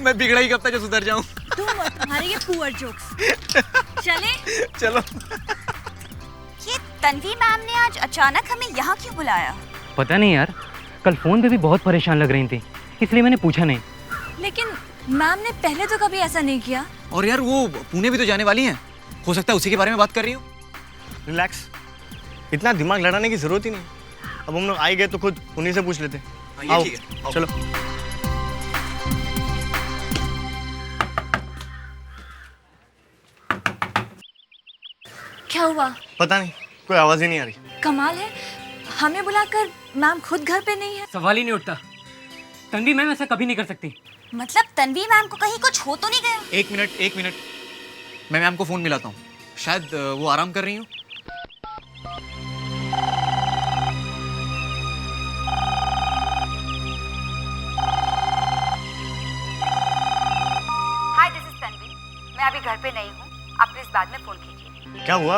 मैं बिगड़ा ही कब तक सुधर जाऊं। तुम और तुम्हारे ये पुअर जोक्स। चले? चलो। ये तन्वी मैम ने आज अचानक हमें यहाँ क्यों बुलाया? पता नहीं यार, कल फोन पे भी बहुत परेशान लग रही थी, इसलिए मैंने पूछा नहीं। लेकिन मैम ने पहले तो कभी ऐसा नहीं किया। और यार वो पुणे भी तो जाने वाली हैं, हो सकता है उसी के बारे में बात कर रही हो। रिलैक्स, इतना दिमाग लड़ाने की जरूरत ही नहीं। अब हम लोग आ ही गए तो खुद उन्हीं से पूछ लेते। आओ, चलो। क्या हुआ? पता नहीं, कोई आवाज ही नहीं आ रही। कमाल है, हमें बुलाकर मैम खुद घर पे नहीं है। सवाल ही नहीं उठता। तन्वी मैम ऐसा कभी नहीं कर सकती। मतलब तन्वी मैम को कहीं कुछ हो तो नहीं गया? एक मिनट, मैं मैम को फोन मिलाता हूँ, शायद वो आराम कर रही हूँ। हाय, दिस इज तन्वी। मैं अभी घर पे नहीं हूँ, आप प्लीज बाद में फोन कीजिए। क्या हुआ?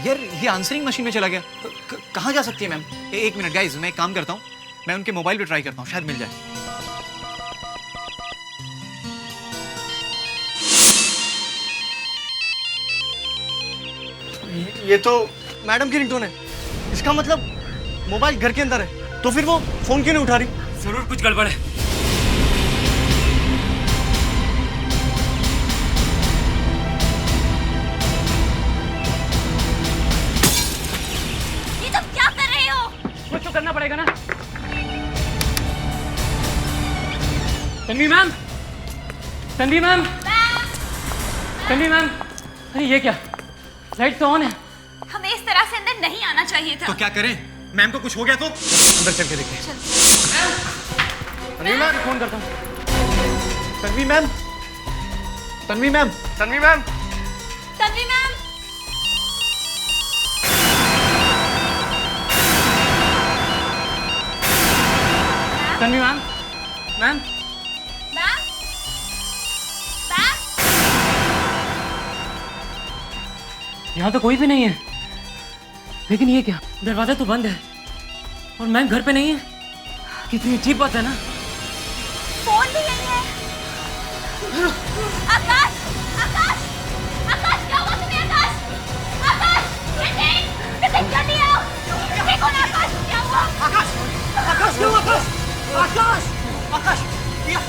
यार ये आंसरिंग मशीन में चला गया। कहाँ जा सकती है मैम? एक मिनट गाइस, मैं एक काम करता हूँ, मैं उनके मोबाइल पे ट्राई करता हूँ, शायद मिल जाए। ये तो मैडम की रिंगटोन है। इसका मतलब मोबाइल घर के अंदर है, तो फिर वो फोन क्यों नहीं उठा रही? जरूर कुछ गड़बड़ है। ये तुम क्या कर रहे हो? कुछ तो करना पड़ेगा ना। Tanvi ma'am, Tanvi ma'am, Tanvi ma'am, अरे ये क्या, लाइट तो ऑन है। हमें इस तरह से अंदर नहीं आना चाहिए था। तो क्या करें? मैम को कुछ हो गया तो? अंदर चल के देखते हैं। तन्वी मैम, फोन करता हूँ। Tanvi ma'am, Tanvi ma'am, Tanvi ma'am. Tanvi ma'am, Tanvi ma'am, ma'am, ma'am, ma'am, यहाँ तो कोई भी नहीं है। लेकिन ये क्या, दरवाजा तो बंद है और मैम घर पे नहीं है। कितनी अजीब बात है ना। फोन भी यही है। आकाश, आकाश, आकाश, क्या हुआ तुम्हें? आकाश, आकाश, नितिन, जल्दी आओ। देखो ना आकाश, क्या हुआ? आकाश, आकाश क्यों? आकाश, आकाश, आकाश, पिया,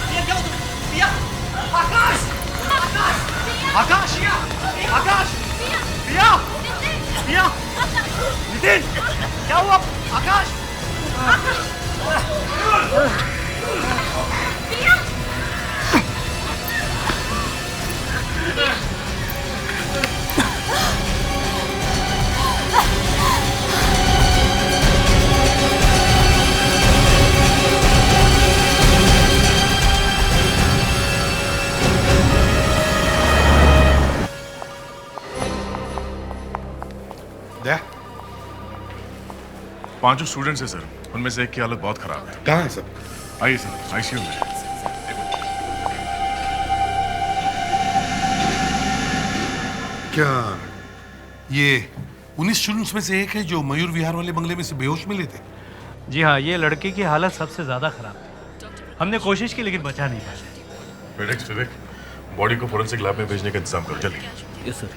पिया क्या हुआ तुम्हें? पिया, आकाश, आकाश, आकाश, आकाश, पिया, पिया, नितिन, क्या हुआ? आकाश, पिया, दया, 5 स्टूडेंट्स हैं सर, उनमें से एक की हालत बहुत खराब है। कहाँ है सब? आइए सर, आईसीयू में। क्या ये 19 स्टूडेंट्स में से एक है जो मयूर विहार वाले बंगले में से बेहोश मिले थे? जी हाँ, ये लड़के की हालत सबसे ज्यादा खराब है। हमने कोशिश की लेकिन बचा नहीं पाया। विवेक, बॉडी को फोरेंसिक लैब में भेजने का इंतजाम करो जल्दी। Yes sir.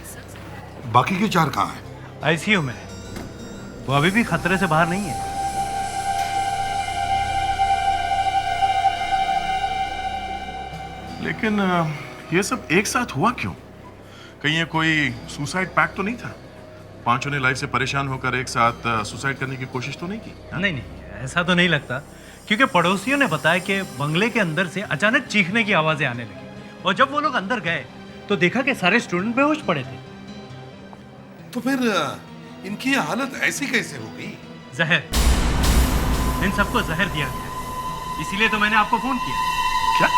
बाकी के 4 कहाँ हैं? आईसीयू में है। वो अभी भी खतरे से बाहर नहीं है। लेकिन ये सब एक साथ हुआ क्यों? कहीं ये कोई सुसाइड पैक्ट तो नहीं था? 5 ने लाइफ से परेशान होकर एक साथ सुसाइड करने की कोशिश तो नहीं की? नहीं, ऐसा तो नहीं लगता, क्योंकि पड़ोसियों ने बताया कि बंगले के अंदर से अचानक चीखने की आवाजें आने लगी और जब वो लोग अंदर गए तो देखा कि सारे स्टूडेंट बेहोश पड़े थे। तो फिर इनकी ये हालत ऐसी कैसे हो गई? जहर, इन सबको जहर दिया गया, इसीलिए तो मैंने आपको फोन किया। क्या?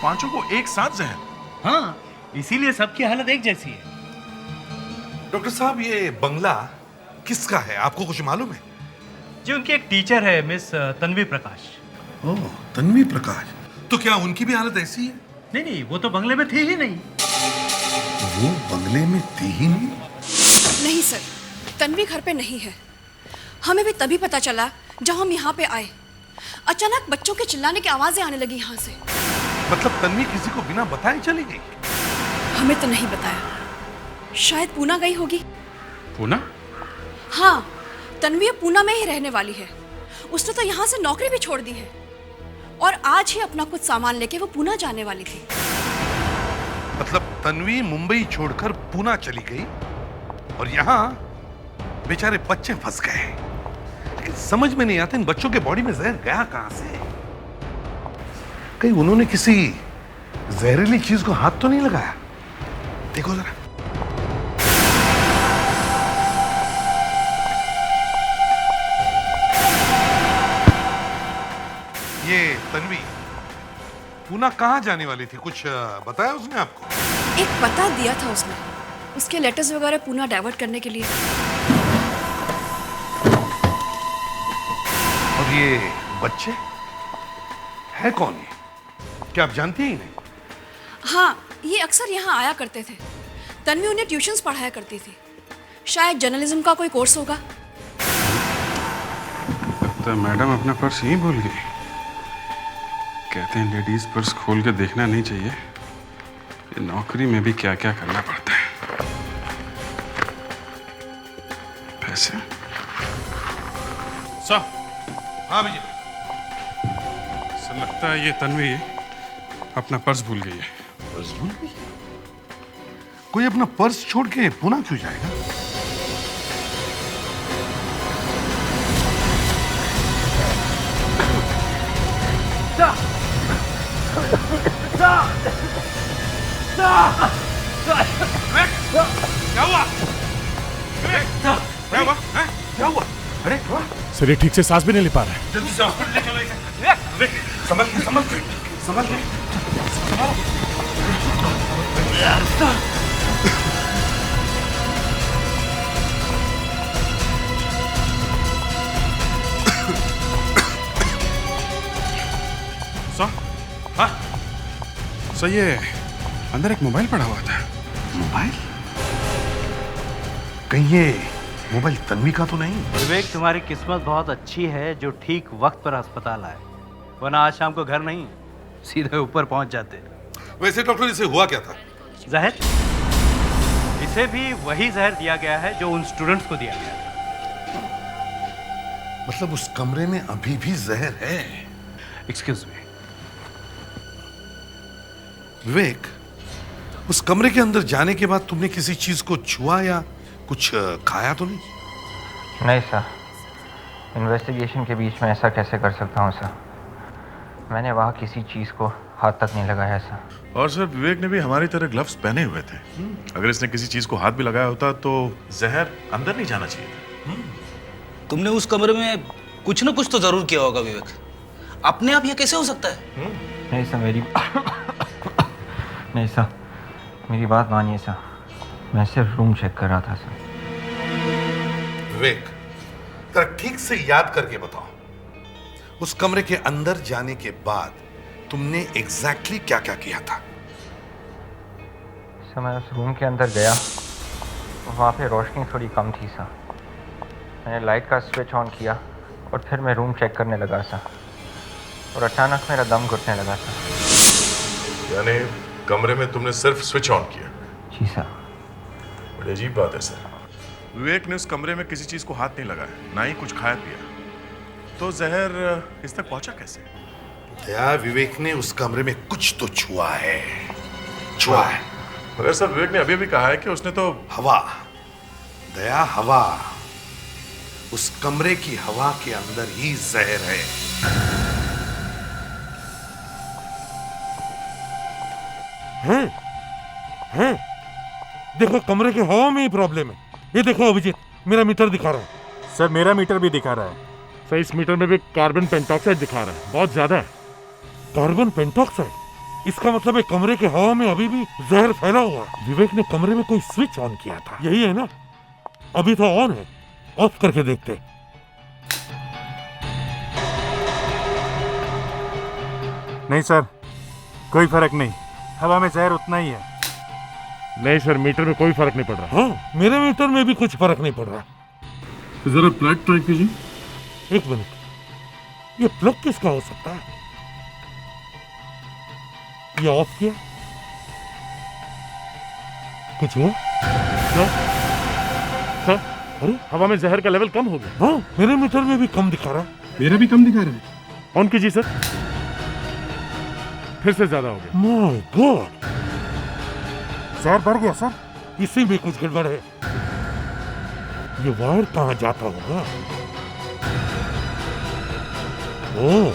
5 को एक साथ जहर? हाँ, इसीलिए सबकी हालत एक जैसी है। डॉक्टर साहब, ये बंगला किसका है, आपको कुछ मालूम है? जी, उनकी एक टीचर है, मिस तन्वी प्रकाश। ओह, तन्वी प्रकाश। तो क्या उनकी भी हालत ऐसी है? नहीं, वो तो बंगले में थी ही नहीं। वो बंगले में थी ही नहीं? नहीं सर, तन्वी घर पे नहीं है। हमें भी तभी पता चला जब हम यहाँ पे आए। अचानक बच्चों के चिल्लाने की आवाजें आने लगी यहाँ से। मतलब तन्वी किसी को बिना बताए चली गई? हमें तो नहीं बताया, शायद पूना गई होगी। पूना? हाँ, तन्वी अब पूना में ही रहने वाली है। उसने तो यहाँ से नौकरी भी छोड़ दी है और आज ही अपना कुछ सामान लेके वो पूना जाने वाली थी। मतलब तन्वी मुंबई छोड़कर पूना चली गई और यहाँ बेचारे बच्चे फंस गए। लेकिन समझ में नहीं आता इन बच्चों के बॉडी में जहर गया कहां से? कहीं उन्होंने किसी जहरीली चीज को हाथ तो नहीं लगाया? देखो जरा। ये तन्वी पूना कहाँ जाने वाली थी, कुछ बताया उसने आपको? एक पता दिया था उसने, उसके लेटर्स वगैरह पूना डाइवर्ट करने के लिए। और ये बच्चे है कौन ये? क्या आप जानती हैं इन्हें? हाँ, ये अक्सर यहाँ आया करते थे। तन्वी उन्हें ट्यूशंस पढ़ाया करती थी। शायद जर्नलिज्म का कोई कोर्स होगा। तो मैडम अपना पर्स यहीं भूल गई। कहते हैं लेडीज पर्स खोल के देखना नहीं चाहिए। ये नौकरी में भी क्या क्या करना पड़ता है। पैसे सर। हाँ भैया। सर लगता है ये तन्वी अपना पर्स भूल गई है। पर्स भूल गई? कोई अपना पर्स छोड़ के पूना क्यों जाएगा? क्या हुआ? क्या हुआ? क्या हुआ? अरे सर ये ठीक से सांस भी नहीं ले पा रहा है। जल्दी से हॉस्पिटल ले चलो इसे। संभल के, संभल के, संभल के। सर, हाँ सर, ये अंदर एक मोबाइल पड़ा हुआ था। मोबाइल? कहीं ये मोबाइल तन्वी का तो नहीं? विवेक, तुम्हारी किस्मत बहुत अच्छी है जो ठीक वक्त पर अस्पताल आए, वरना आज शाम को घर नहीं सीधे ऊपर पहुंच जाते। वैसे डॉक्टर इसे हुआ क्या था? जहर। इसे भी वही जहर दिया गया है जो उन स्टूडेंट्स को दिया गया था। मतलब उस कमरे में अभी भी जहर है? Excuse me. विवेक, उस कमरे के अंदर जाने के बाद तुमने किसी चीज को छुआ या कुछ खाया तो नहीं? नहीं सर, इन्वेस्टिगेशन के बीच में ऐसा कैसे कर सकता हूँ सर? मैंने वहाँ किसी चीज़ को हाथ तक नहीं लगाया सर। और सर विवेक ने भी हमारी तरह ग्लव्स पहने हुए थे। अगर इसने किसी चीज को हाथ भी लगाया होता तो जहर अंदर नहीं जाना चाहिए था। तुमने उस कमरे में कुछ ना कुछ तो जरूर किया होगा विवेक। अपने आप ये कैसे हो सकता है? नहीं सर, नहीं सर, मेरी बात मानिए सर। मैं सिर्फ रूम चेक कर रहा था सर। विवेक, जरा ठीक से याद करके बताओ, उस कमरे के अंदर जाने के बाद तुमने एग्जैक्टली क्या क्या किया था? सर मैं उस रूम के अंदर गया, वहाँ पे रोशनी थोड़ी कम थी सर। मैंने लाइट का स्विच ऑन किया और फिर मैं रूम चेक करने लगा सर, और अचानक मेरा दम घुटने लगा सर। यानी कमरे में तुमने सिर्फ स्विच ऑन किया? जी सर। बड़ी अजीब बात है सर। विवेक ने उस कमरे में किसी चीज को हाथ नहीं लगाया, ना ही कुछ खाया पिया, तो जहर इस तक पहुंचा कैसे? दया, विवेक ने उस कमरे में कुछ तो छुआ है, छुआ है। मगर सर विवेक ने अभी भी कहा है कि उसने तो हवा, दया हवा, उस कमरे की हवा के अंदर ही जहर है। हैं? देखो कमरे के हवा में ही प्रॉब्लम है। ये देखो अभिजीत, मेरा मीटर दिखा रहा है। सर मेरा मीटर भी दिखा रहा है। सर इस मीटर में भी कार्बन पेंटॉक्साइड दिखा रहा है, बहुत ज्यादा है। Carbon pentoxide? इसका मतलब है कमरे के हवा में अभी भी जहर फैला हुआ है। विवेक ने कमरे में कोई स्विच ऑन किया था, यही है ना? अभी तो ऑन है, ऑफ करके देखते। नहीं सर, कोई फर्क नहीं, हवा में जहर उतना ही है। नहीं सर, मीटर में कोई फर्क नहीं पड़ रहा। हाँ, मेरे मीटर में भी कुछ फर्क नहीं पड़ रहा। जरा प्लग ट्राई कीजिए। एक मिनट। ये प्लग किसका हो सकता है? ये ऑफ किया? कुछ हुआ? क्या? सर, अरे हवा में जहर का लेवल कम हो गया। हाँ, मेरे मीटर में भी कम दिखा रहा है। मेरा भी कम दिखा रहा है। ऑन कीजिए सर। फिर से ज्यादा हो गया। माय गॉड, जहर बढ़ गया सर। इसी में कुछ गड़बड़ है। ये वायर कहाँ जाता होगा? ओह,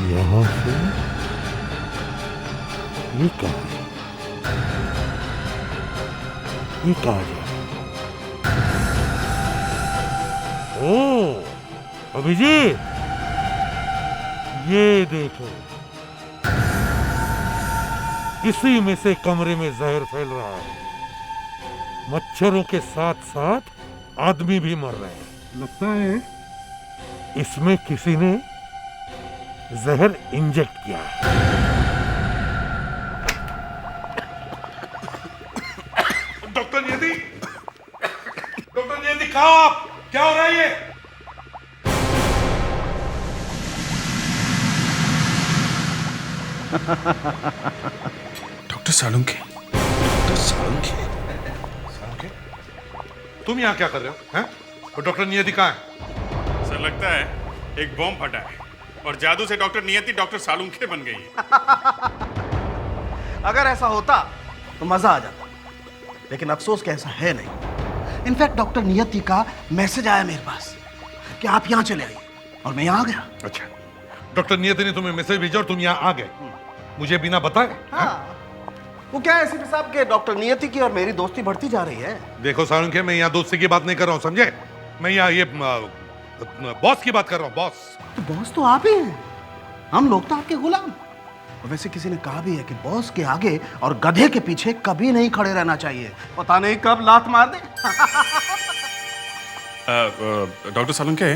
यहाँ से ये कहाँ है? ये कहाँ जा रहा है? ओह अभिजीत, ये देखो, इसी में से कमरे में जहर फैल रहा है। मच्छरों के साथ साथ आदमी भी मर रहे हैं। लगता है इसमें किसी ने जहर इंजेक्ट किया है। डॉक्टर नियति, डॉक्टर नियति, कहाँ हो आप? क्या हो रहा है ये? डॉक्टर सालुंखे। डॉक्टर सालुंखे? सालुंखे? तुम यहाँ क्या कर रहे हो? हैं? और डॉक्टर नियति कहाँ है? सर लगता है एक बॉम्ब फटा है और जादू से डॉक्टर नियति डॉक्टर सालुंखे बन गई है। अगर ऐसा होता तो मजा आ जाता, लेकिन अफसोस कि ऐसा है नहीं। इनफैक्ट डॉक्टर नियति का मैसेज आया मेरे पास कि आप यहाँ चले आइए, और मैं यहाँ आ गया। अच्छा, डॉक्टर नियति ने तुम्हें मैसेज भेजा और तुम यहाँ आ गए मुझे बिना बताए? हाँ। वो क्या है एसीपी साहब के डॉक्टर नियति की और मेरी दोस्ती बढ़ती जा रही है। देखो सालुंखे, मैं यहाँ दोस्ती की बात नहीं कर रहा हूँ, समझे? मैं यहाँ ये बॉस की बात कर रहा हूँ, बॉस। तो बॉस तो आप ही हैं, हम लोग तो आपके गुलाम। और वैसे किसी ने कहा भी है कि बॉस के आगे और गधे के पीछे कभी नहीं खड़े रहना चाहिए, पता नहीं कब लात मार दे। डॉक्टर सालुंखे,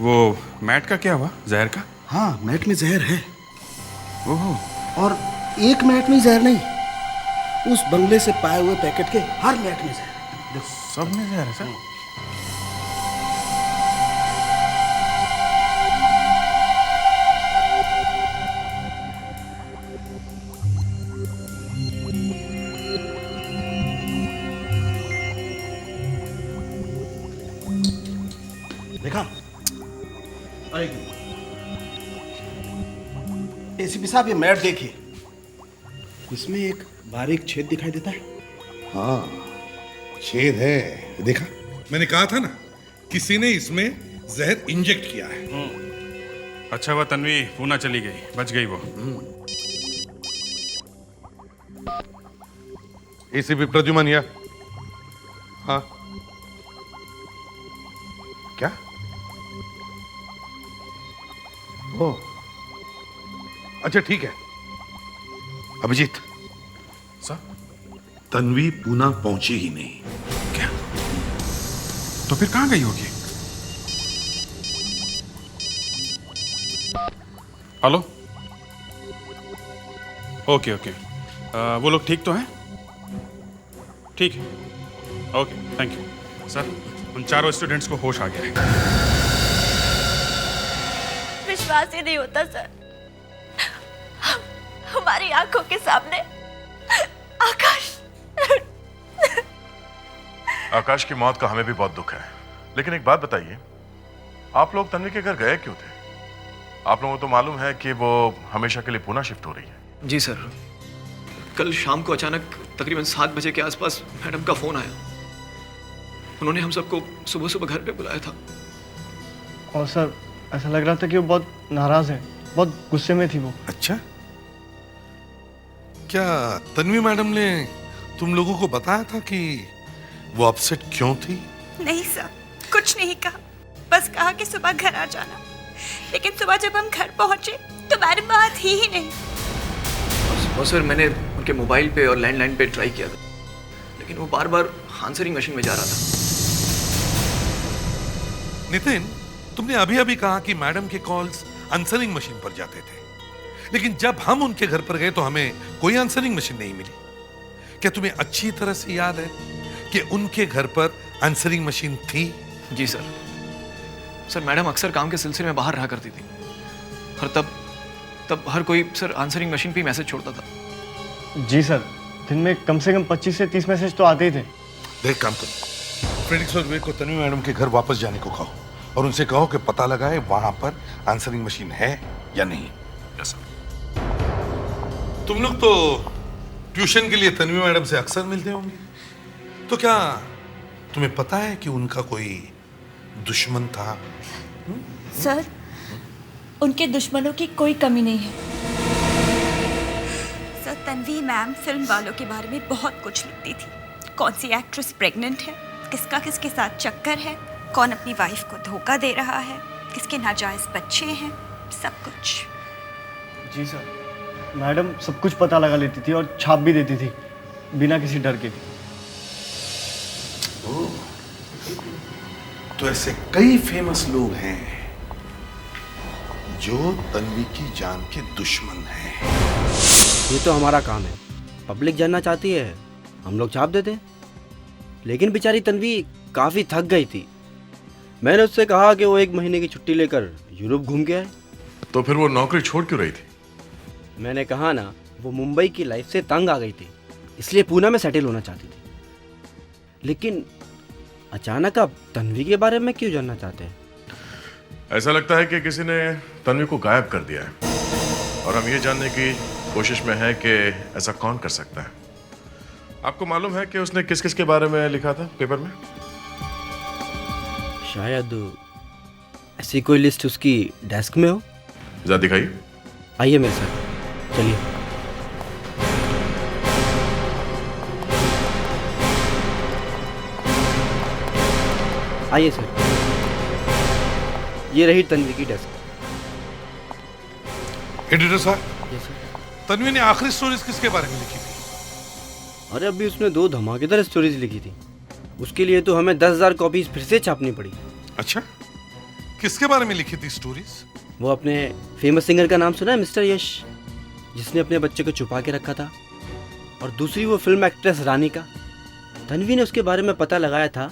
वो मैट का क्या हुआ, जहर का? हाँ, मैट में जहर है। ओहो। और एक मैट में जहर नहीं, उस बंगले से पाए हुए पैकेट के हर मैट में जहर। सब में जहर है सर? देखा? एसीपी साहब, ये मैट देखिए, इसमें एक बारीक छेद दिखाई देता है। हाँ, छेद है, देखा? मैंने कहा था ना, किसी ने इसमें जहर इंजेक्ट किया है। अच्छा हुआ तन्वी पूना चली गई, बच गई वो। एसीपी प्रद्युमन या? हाँ, क्या? ओ, अच्छा ठीक है। अभिजीत सर, तन्वी पूना पहुंची ही नहीं। क्या? तो फिर कहां गई होगी? हेलो? ओके ओके, वो लोग ठीक तो हैं? ठीक है, ओके, थैंक यू। सर, उन चारों स्टूडेंट्स को होश आ गया है। विश्वास ही नहीं होता सर, हमारी आंखों के सामने आकाश। आकाश की मौत का हमें भी बहुत दुख है, लेकिन एक बात बताइए, आप लोग तन्वी के घर गए क्यों थे? आप लोगों को तो मालूम है कि वो हमेशा के लिए पुणे शिफ्ट हो रही है। जी सर, कल शाम को अचानक तकरीबन 7 बजे के आसपास मैडम का फोन आया। उन्होंने हम सबको सुबह सुबह घर पे बुलाया था। और सर, ऐसा लग रहा था कि वो बहुत नाराज है, बहुत गुस्से में थी वो। अच्छा, क्या तन्वी मैडम ने तुम लोगों को बताया था कि वो अपसेट क्यों थी? नहीं सर, कुछ नहीं कहा, बस कहा कि सुबह घर आ जाना। लेकिन सुबह जब हम घर पहुंचे तो मैडम वहां थी ही नहीं। और सर, मैंने उनके मोबाइल पे और लैंडलाइन पे ट्राई किया था, लेकिन वो बार बार आंसरिंग मशीन में जा रहा था। नितिन, तुमने अभी अभी कहा कि मैडम के कॉल्स आंसरिंग मशीन पर जाते थे, लेकिन जब हम उनके घर पर गए तो हमें कोई आंसरिंग मशीन नहीं मिली। क्या तुम्हें अच्छी तरह से याद है कि उनके घर पर आंसरिंग मशीन थी? जी सर। सर मैडम अक्सर काम के सिलसिले में बाहर रहा करती थी और तब हर कोई सर आंसरिंग मशीन पे ही मैसेज छोड़ता था। जी सर, दिन में कम से कम 25 से 30 मैसेज तो आते ही थे। देख काम करो, फ्रेडिक्स और विवेक को तन्वी मैडम के घर वापस जाने को कहो और उनसे कहो कि पता लगाए वहां पर आंसरिंग मशीन है या नहीं। Yes sir. तुम लोग तो ट्यूशन के लिए तन्वी मैडम से अक्सर मिलते होंगे, तो क्या तुम्हें पता है कि उनका कोई दुश्मन था? सर, उनके दुश्मनों की कोई कमी नहीं है। सर, तन्वी मैम फिल्म वालों के बारे में बहुत कुछ लिखती थी। कौन सी एक्ट्रेस प्रेग्नेंट है, किसका किसके साथ चक्कर है, कौन अपनी वाइफ को धोखा दे रहा है, किसके नाजायज बच्चे हैं, सब कुछ। जी सर, मैडम सब कुछ पता लगा लेती थी और छाप भी देती थी बिना किसी डर के। तो ऐसे कई फेमस लोग हैं जो तन्वी की जान के दुश्मन हैं। ये तो हमारा काम है, पब्लिक जानना चाहती है, हम लोग छाप देते हैं। लेकिन बेचारी तन्वी काफ़ी थक गई थी। मैंने उससे कहा कि वो 1 महीने की छुट्टी लेकर यूरोप घूम के आए। तो फिर वो नौकरी छोड़ क्यों रही थी? मैंने कहा ना, वो मुंबई की लाइफ से तंग आ गई थी, इसलिए पूना में सेटल होना चाहती थी। लेकिन अचानक आप तन्वी के बारे में क्यों जानना चाहते हैं? ऐसा लगता है कि किसी ने तन्वी को गायब कर दिया है और हम ये जानने की कोशिश में हैं कि ऐसा कौन कर सकता है। आपको मालूम है कि उसने किस किस के बारे में लिखा था पेपर में? शायद ऐसी कोई लिस्ट उसकी डेस्क में हो। जरा दिखाइए। आइए मेरे साथ, चलिए। आइए सर, ये रही तन्वी की डेस्क। एडिटर साहब, यस सर। तन्वी ने आखिरी स्टोरीज किसके बारे में लिखी थी? अरे अभी उसने 2 धमाकेदार स्टोरीज लिखी थी, उसके लिए तो हमें 10,000 कॉपीज फिर से छापनी पड़ी। अच्छा, किसके बारे में लिखी थी स्टोरीज? वो अपने फेमस सिंगर का नाम सुना है, मिस्टर यश, जिसने अपने बच्चे को छुपा के रखा था। और दूसरी वो फिल्म एक्ट्रेस रानी का। तन्वी ने उसके बारे में पता लगाया था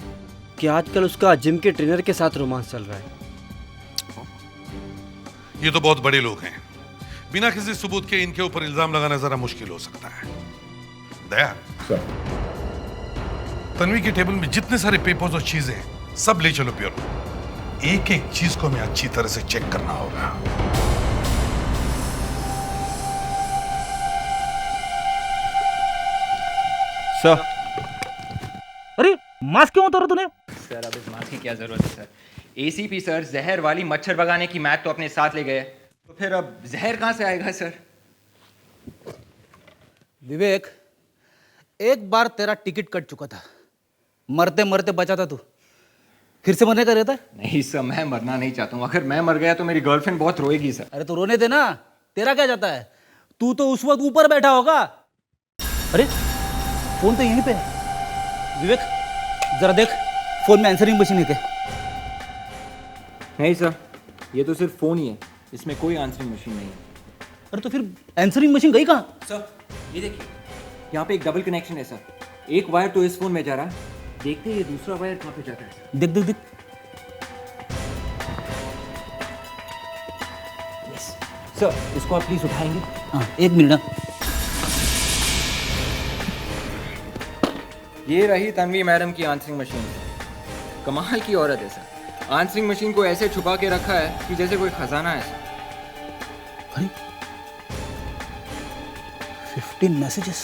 कि आजकल उसका जिम के ट्रेनर के साथ रोमांस चल रहा है। ये तो बहुत बड़े लोग हैं, बिना किसी सबूत के इनके ऊपर इल्जाम लगाना जरा मुश्किल हो सकता है। दया, तन्वी के टेबल में जितने सारे पेपर्स और चीजें हैं सब ले चलो ब्यूरो। एक एक चीज को हमें अच्छी तरह से चेक करना होगा। सर, अरे मास्क क्यों उतारा तूने? सर अब इस मास्क की क्या जरूरत है सर? एसीपी सर जहर वाली मच्छर भगाने की मैट तो अपने साथ ले गए, तो फिर अब जहर कहां से आएगा सर? विवेक, एक बार तेरा टिकट कट चुका था, मरते मरते बचा था तू, फिर से मरने का रहता है? नहीं सर, मैं मरना नहीं चाहता हूँ। अगर मैं मर गया तो मेरी गर्लफ्रेंड बहुत रोएगी सर। अरे तो रोने दे ना, तेरा क्या जाता है? तू तो उस वक्त ऊपर बैठा होगा। अरे फोन तो यहीं पे है। विवेक जरा देख, फोन में आंसरिंग मशीन है क्या? नहीं सर, ये तो सिर्फ फोन ही है, इसमें कोई आंसरिंग मशीन नहीं है। अरे तो फिर आंसरिंग मशीन गई कहाँ? सर ये देखिए, यहाँ पे एक डबल कनेक्शन है सर। एक वायर तो इस फोन में जा रहा है, देखते हैं ये दूसरा वायर कहाँ पे जाता है। देख देख देख। सर इसको आप प्लीज उठाएंगे? हाँ, 1 मिनट। ये रही तन्वी मैडम की आंसरिंग मशीन। कमाल की औरत है सर, आंसरिंग मशीन को ऐसे छुपा के रखा है कि जैसे कोई खजाना है सर। अरे 15 मैसेजेस।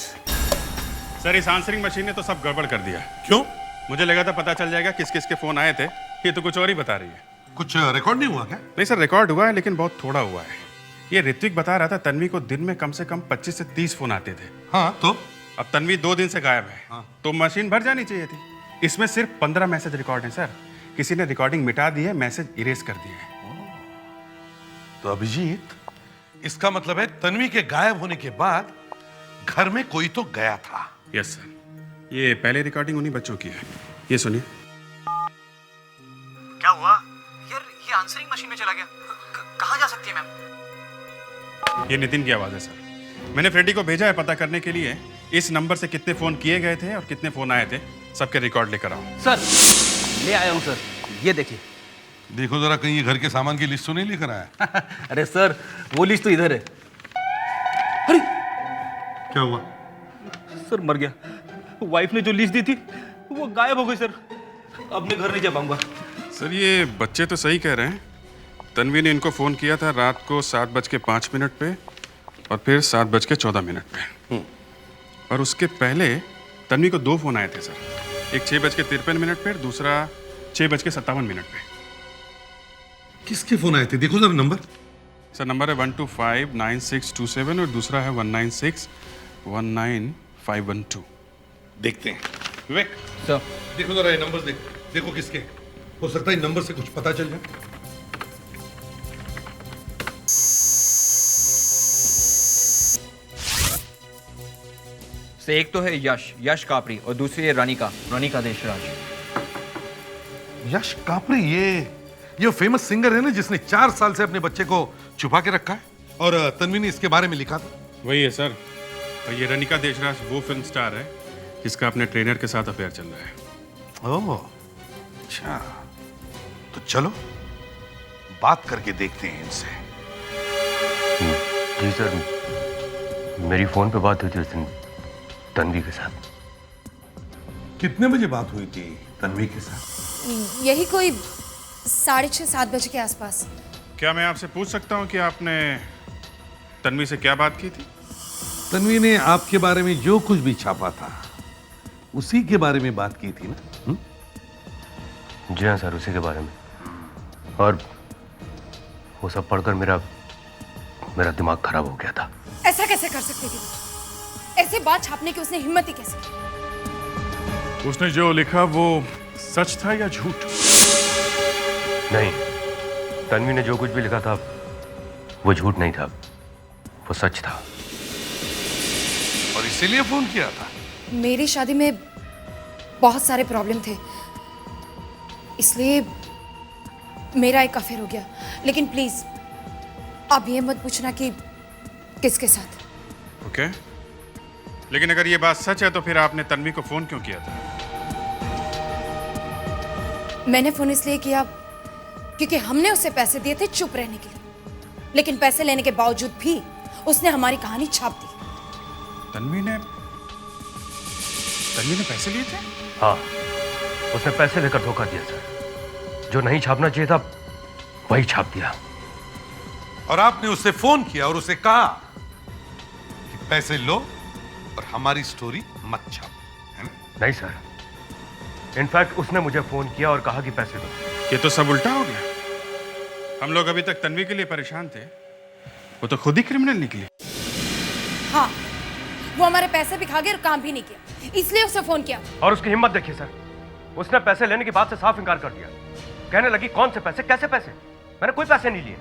सर इस आंसरिंग मशीन ने तो सब गड़बड़ कर दिया। क्यों? मुझे लगा था पता चल जाएगा किस किस के फोन आए थे, ये तो कुछ और ही बता रही है। कुछ रिकॉर्ड नहीं हुआ क्या? नहीं सर, रिकॉर्ड हुआ है लेकिन बहुत थोड़ा हुआ है। ये ऋत्विक बता रहा था तन्वी को दिन में कम से कम 25 से 30 फोन आते थे। हाँ तो अब तन्वी 2 दिन से गायब है। हाँ। तो मशीन भर जानी चाहिए थी। इसमें सिर्फ 15 मैसेज रिकॉर्ड हैं सर। किसी ने रिकॉर्डिंग मिटा दी है, मैसेज इरेज कर दिए हैं। तो अभिजीत, इसका मतलब है तन्वी के गायब होने के बाद घर में कोई तो गया था। यस सर, ये पहले रिकॉर्डिंग उन्हीं बच्चों की है। ये सुनिए। क्या हुआ यार? ये आंसरिंग मशीन में चला गया, कहाँ जा सकती है मैम? ये नितिन की आवाज है सर। मैंने फ्रेडी को भेजा है पता करने के लिए इस नंबर से कितने फोन किए गए थे और कितने फोन आए थे। सबके रिकॉर्ड लेकर आओ। सर ले आया हूँ सर, ये देखिए। देखो जरा कहीं ये घर के सामान की लिस्ट तो नहीं लेकर आया। अरे सर वो लिस्ट तो इधर है। अरे क्या हुआ? सर मर गया। वाइफ ने जो लिस्ट दी थी वो गायब हो गई सर। अब मैं घर नहीं जा पाऊंगा। सर ये बच्चे तो सही कह रहे हैं। तन्वी ने इनको फ़ोन किया था रात को 7:05 पे और फिर 7:14 पे। और उसके पहले तन्वी को 2 फ़ोन आए थे सर। एक 6:53 पे, दूसरा 6:57 पे। किसके फोन आए थे? देखो जरा नंबर। सर नंबर है 1259627 और दूसरा है 196195112। देखते हैं। विवेक सर देखो जरा ये नंबर देखो किसके। हो सकता है इन नंबर से कुछ पता चल जाए। एक तो है यश कापरी और दूसरी है रानिका देशराज। यश कापरी ये फेमस सिंगर है ना जिसने 4 साल से अपने बच्चे को छुपा के रखा है और तन्वी ने इसके बारे में लिखा था। वही है सर। और ये रानिका देशराज वो फिल्म स्टार है जिसका अपने ट्रेनर के साथ अफेयर चल रहा है। ओह अच्छा, तो चलो बात करके देखते हैं इनसे। जी सर, मेरी फोन पे बात हुई थी उस दिन तन्वी के साथ। कितने बजे बात हुई थी तन्वी के साथ? यही कोई 6:30-7 बजे के आसपास। क्या मैं आपसे पूछ सकता हूँ कि आपने तन्वी से क्या बात की थी? तन्वी ने आपके बारे में जो कुछ भी छापा था उसी के बारे में बात की थी ना? जी हाँ सर, उसी के बारे में। और वो सब पढ़कर मेरा दिमाग खराब हो गया था। ऐसा कैसे कर सकती थी? ऐसे बात छापने की उसने हिम्मत ही कैसे की? उसने जो लिखा वो सच था या झूठ? नहीं, तन्वी ने जो कुछ भी लिखा था वो झूठ नहीं था, वो सच था। और इसीलिए फोन किया था? मेरी शादी में बहुत सारे प्रॉब्लम थे, इसलिए मेरा एक अफेयर हो गया। लेकिन प्लीज आप ये मत पूछना कि किसके साथ। ओके, लेकिन अगर ये बात सच है तो फिर आपने तन्वी को फोन क्यों किया था? मैंने फोन इसलिए किया क्योंकि हमने उसे पैसे दिए थे चुप रहने के लिए, लेकिन पैसे लेने के बावजूद भी उसने हमारी कहानी छाप दी। तन्वी ने पैसे लिए थे? हाँ, उसने पैसे लेकर धोखा दिया सर। जो नहीं छापना चाहिए था वही छाप दिया। और आपने उससे फोन किया और उसे कहा कि पैसे लो और हमारी स्टोरी मत छापो, है ना? नहीं सर, इनफैक्ट उसने मुझे फोन किया और कहा कि पैसे दो। ये तो सब उल्टा हो गया। हम लोग अभी तक तन्वी के लिए परेशान थे, वो तो खुद ही क्रिमिनल निकली। हाँ, वो हमारे पैसे भी खा गया और काम भी नहीं किया, इसलिए उसे फोन किया। और उसकी हिम्मत देखिए सर, उसने पैसे लेने की बात से साफ इनकार कर दिया। कहने लगी कौन से पैसे, कैसे पैसे? मैंने कोई पैसे नहीं लिए।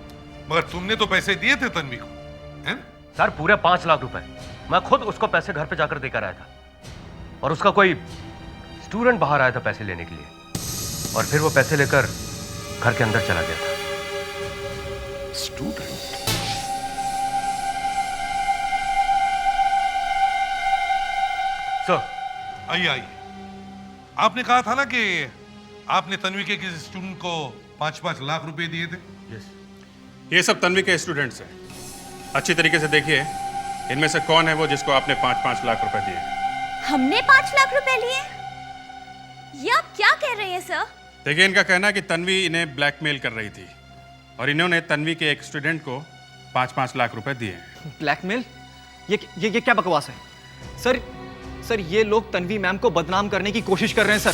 मगर तुमने तो पैसे दिए थे तन्वी को, हैं? सर पूरे 5 लाख रुपए मैं खुद उसको पैसे घर पे जाकर देकर आया था, और उसका कोई स्टूडेंट बाहर आया था पैसे लेने के लिए, और फिर वो पैसे लेकर घर के अंदर चला गया था। स्टूडेंट? सर आइए। आपने कहा था ना कि आपने तन्वी के किसी स्टूडेंट को 5-5 लाख रुपए दिए थे। ये सब तन्वी के स्टूडेंट्स हैं। अच्छी तरीके से देखिए इनमें से कौन है वो जिसको आपने 5-5 लाख रुपए दिए। हमने 5 लाख रुपए लिए? ये आप क्या कह रहे हैं सर? देखिए, इनका कहना है कि तन्वी इन्हें ब्लैकमेल कर रही थी और इन्होंने तन्वी के एक स्टूडेंट को 5-5 लाख रुपए दिए। ब्लैकमेल? ये क्या बकवास है सर? ये लोग तन्वी मैम को बदनाम करने की कोशिश कर रहे हैं सर।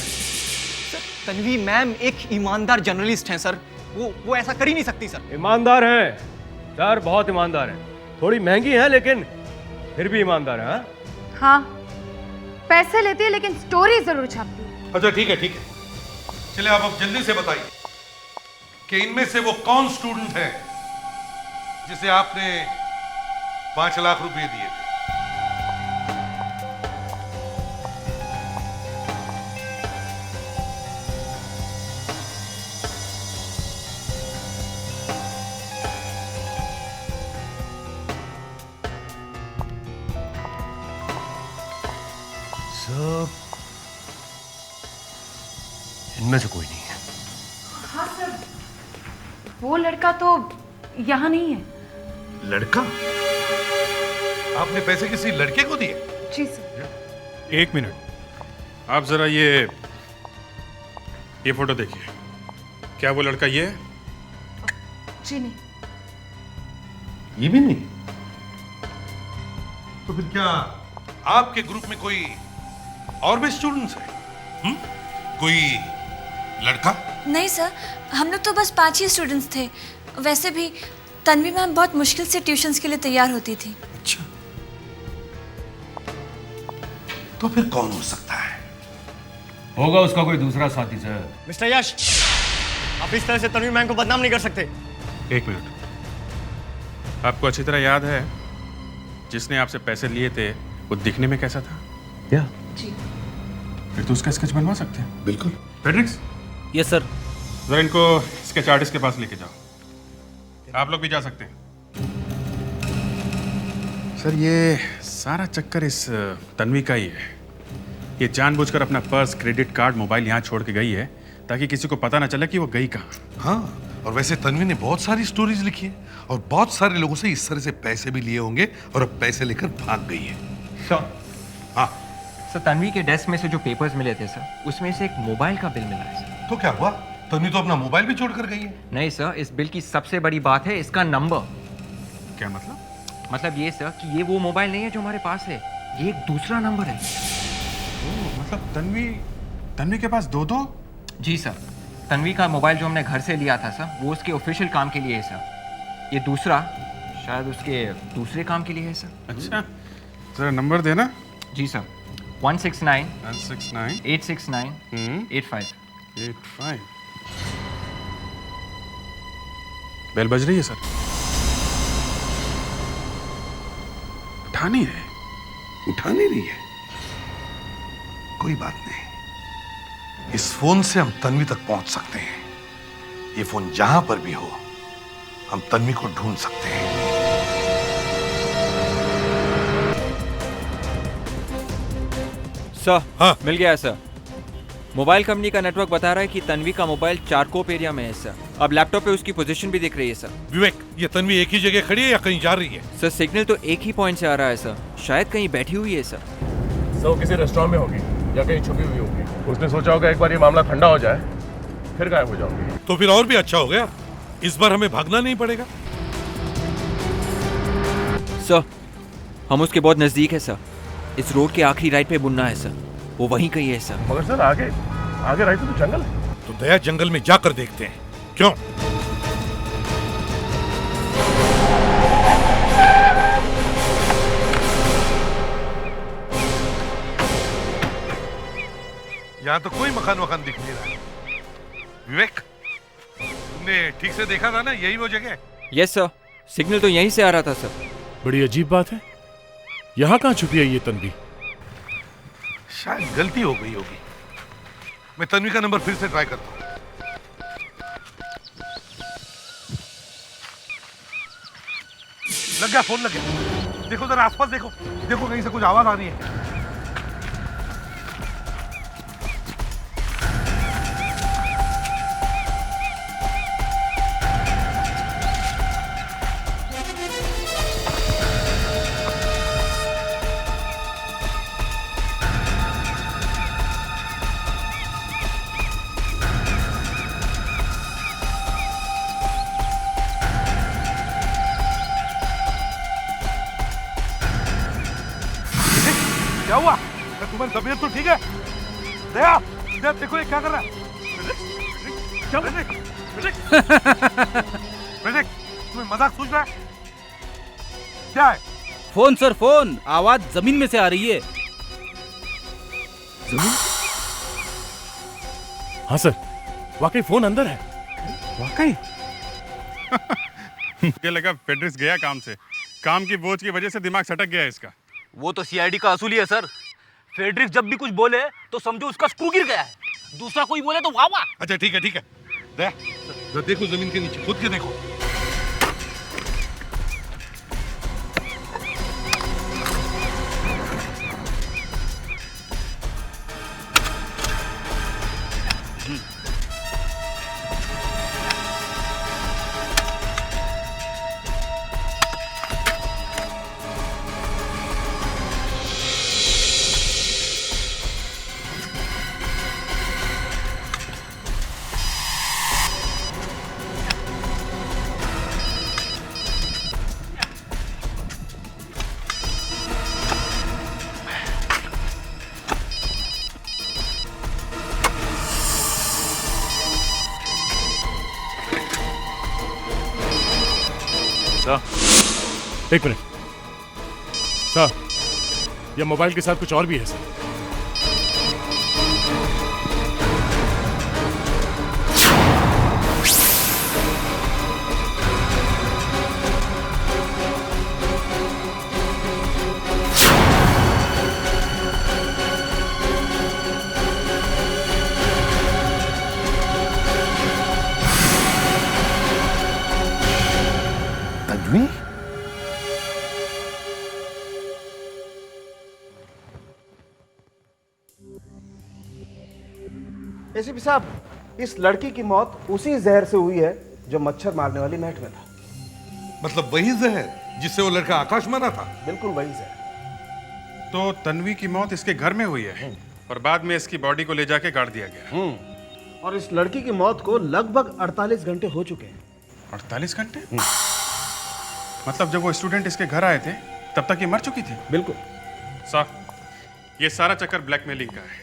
तन्वी मैम एक ईमानदार जर्नलिस्ट हैं सर, वो ऐसा कर ही नहीं सकती सर। ईमानदार है सर, बहुत ईमानदार है। थोड़ी महंगी है लेकिन फिर भी ईमानदार है। हाँ, पैसे लेती है लेकिन स्टोरी जरूर छापती है। अच्छा ठीक है। चलिए आप जल्दी से बताइए कि इनमें से वो कौन स्टूडेंट है जिसे आपने 5 लाख रुपए दिए थे? इनमें से कोई नहीं है। हाँ सर, वो लड़का तो यहाँ नहीं है। लड़का? आपने पैसे किसी लड़के को दिए? जी सर। 1 मिनट, आप जरा ये फोटो देखिए। क्या वो लड़का ये है? जी नहीं। ये भी नहीं? तो फिर क्या आपके ग्रुप में कोई और भी स्टूडेंट्स हैं? कोई लड़का? नहीं सर, हम लोग तो बस 5 ही स्टूडेंट्स थे। वैसे भी तन्वी मैम बहुत मुश्किल से ट्यूशन्स के लिए तैयार होती थी। अच्छा, तो फिर कौन हो सकता है? होगा उसका कोई दूसरा साथी सर। मिस्टर यश, आप इस तरह से तन्वी मैम को बदनाम नहीं कर सकते। 1 मिनट, आपको अच्छी तरह याद है जिसने आपसे पैसे लिए थे वो दिखने में कैसा था? क्या? जी। फिर तो उसका स्केच बनवा सकते हैं। बिल्कुल। Fredericks, yes sir. जरा इनको स्केच आर्टिस्ट के पास लेके जाओ। आप लोग भी जा सकते हैं। सर, ये सारा चक्कर इस तन्वी का ही है। ये जानबूझकर अपना पर्स, क्रेडिट कार्ड, मोबाइल यहाँ छोड़ के गई है ताकि किसी को पता ना चले कि वो गई कहाँ। हाँ, और वैसे तन्वी ने बहुत सारी स्टोरीज लिखी है और बहुत सारे लोगों से इस तरह से पैसे भी लिए होंगे और अब पैसे लेकर भाग गई है। सर, हाँ सर, तन्वी के डेस्क में से जो पेपर्स मिले थे सर, उसमें से एक मोबाइल का बिल मिला है सर। तो क्या हुआ? तन्वी तो अपना मोबाइल भी छोड़कर गई है। नहीं सर, इस बिल की सबसे बड़ी बात है इसका नंबर। क्या मतलब? मतलब ये सर कि ये वो मोबाइल नहीं है जो हमारे पास है, ये एक दूसरा नंबर है। मतलब तन्वी के पास 2-2? जी सर, तन्वी का मोबाइल जो हमने घर से लिया था सर, वो उसके ऑफिशियल काम के लिए है सर। ये दूसरा शायद उसके दूसरे काम के लिए है सर। अच्छा, जरा नंबर देना। जी सर, 169 869 85। बेल बज रही है सर। उठा नहीं रहे। उठा नहीं रही है? कोई बात नहीं, इस फोन से हम तन्वी तक पहुंच सकते हैं। ये फोन जहां पर भी हो, हम तन्वी को ढूंढ सकते हैं। सर, हाँ, मिल गया है सर। मोबाइल कंपनी का नेटवर्क बता रहा है कि तन्वी का मोबाइल चारकोप एरिया में है सर। अब लैपटॉप पे उसकी पोजीशन भी दिख रही है सर। विवेक, ये तन्वी एक ही जगह खड़ी है या कहीं जा रही है? सर, सिग्नल तो एक ही पॉइंट से आ रहा है सर, शायद कहीं बैठी हुई है सर। वो किसी रेस्टोरेंट में होगी या कहीं छुपी हुई होगी। उसने सोचा होगा एक बार ये मामला ठंडा हो जाए फिर गायब हो जाऊंगी। तो फिर और भी अच्छा हो गया, इस बार हमें भागना नहीं पड़ेगा। सर, हम उसके बहुत नजदीक है सर। इस रोड के आखिरी राइट पे बुनना है सर, वो वहीं कहीं है सर। मगर सर आगे राइट पे तो जंगल है। तो दया जंगल में जाकर देखते हैं। क्यों? यहाँ तो कोई मकान दिख नहीं रहा है। विवेक, तुमने ठीक से देखा था ना, यही वो जगह? यस सर, सिग्नल तो यहीं से आ रहा था सर। बड़ी अजीब बात है, यहाँ कहाँ छुपी है ये तन्वी? शायद गलती हो गई होगी। मैं तन्वी का नंबर फिर से ट्राई करता हूँ। लग गया, फोन लग गया। देखो जरा आसपास देखो, देखो कहीं से कुछ आवाज आ रही है। क्या हुआ? तुम्हारी तबीयत तो ठीक है? दया, दया देखो ये क्या कर रहा है? क्या तुम्हें मजाक सूझ रहा है? क्या है? Phone sir, phone. आवाज जमीन में से आ रही है। जमीन? हाँ सर, वाकई फोन अंदर है। वाकई? मुझे लगा फेडरिक्स गया काम से। काम की बोझ की वजह से दिमाग सटक गया इसका। वो तो सीआईडी का असूली है सर। फेडरिक्स जब भी कुछ बोले तो समझो उसका स्क्रू गिर गया है, दूसरा कोई बोले तो वाह वाह। अच्छा ठीक है ठीक है, दया देखो जमीन के नीचे, खुद के देखो। एक मिनट सर, यह मोबाइल के साथ कुछ और भी है सर। तन्वी? एसीपी साहब, इस लड़की की मौत उसी जहर से हुई है जो मच्छर मारने वाली मैट में था। मतलब वही जहर जिससे वो लड़का आकाश मरा था? बिल्कुल वही जहर। तो तन्वी की मौत इसके घर में हुई है और बाद में इसकी बॉडी को ले जाके गाड़ दिया गया। और इस लड़की की मौत को लगभग 48 घंटे हो चुके हैं। 48 घंटे? मतलब जब वो स्टूडेंट इसके घर आए थे तब तक ये मर चुकी थी? बिल्कुल साहब, ये सारा चक्कर ब्लैकमेलिंग का है।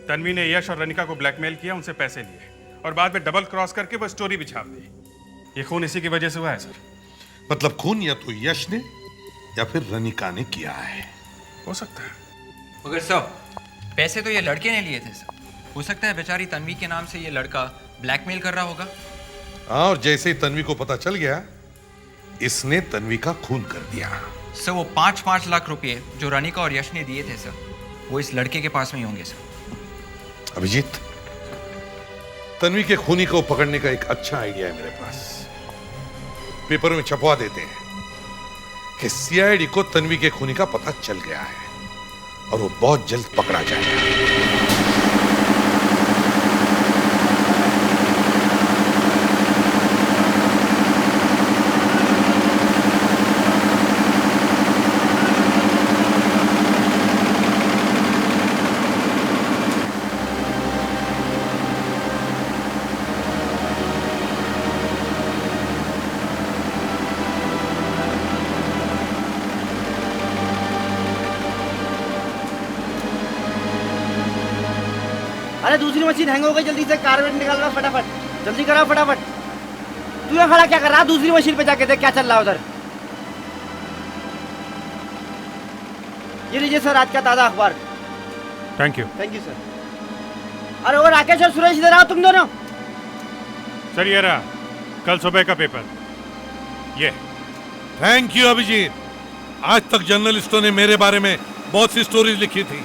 तन्वी ने यश और रनिका को ब्लैकमेल किया, उनसे पैसे लिए और बाद में डबल क्रॉस करके वो स्टोरी भी छाप दी। ये खून इसी की वजह से हुआ है सर। मतलब खून या तो यश ने या फिर रनिका ने किया है। हो सकता है। मगर सर, पैसे तो ये लड़के ने लिए थे सर। हो सकता है बेचारी तन्वी के नाम से ये लड़का ब्लैकमेल कर रहा होगा। हाँ, और जैसे ही तन्वी को पता चल गया, इसने तन्वी का खून कर दिया। सर, वो 5-5 लाख रुपए जो रनिका और यश ने दिए थे सर, वो इस लड़के के पास में ही होंगे सर। अभिजीत, तन्वी के खूनी को पकड़ने का एक अच्छा आइडिया है मेरे पास। पेपर में छपवा देते हैं कि सीआईडी को तन्वी के खूनी का पता चल गया है और वो बहुत जल्द पकड़ा जाएगा। अरे दूसरी मशीन हैंग हो गई, जल्दी से कार्बेट निकालना फटाफट, जल्दी कराओ फटाफट। तू यहाँ खड़ा क्या कर रहा? दूसरी मशीन पे जाके देख क्या चल रहा है उधर। ये लीजिए सर आज का ताज़ा अखबार। Thank you. Thank you sir. अरे वो राकेश और सुरेश इधर आओ तुम दोनों। सर ये रहा कल सुबह का पेपर। ये थैंक यू अभिजीत। आज तक जर्नलिस्टों ने मेरे बारे में बहुत सी स्टोरीज लिखी थी,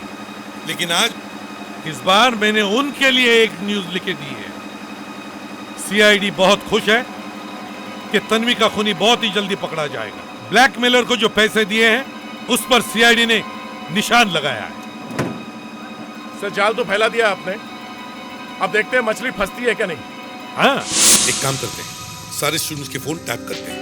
लेकिन आज इस बार मैंने उनके लिए एक न्यूज लिख दी है। सीआईडी बहुत खुश है कि तन्वी का खूनी बहुत ही जल्दी पकड़ा जाएगा। ब्लैकमेलर को जो पैसे दिए हैं उस पर सीआईडी ने निशान लगाया है। सर जाल तो फैला दिया आपने, अब देखते हैं मछली फंसती है क्या नहीं। हाँ, एक काम करते हैं, सारे स्टूडेंट्स के फोन टैप करते हैं।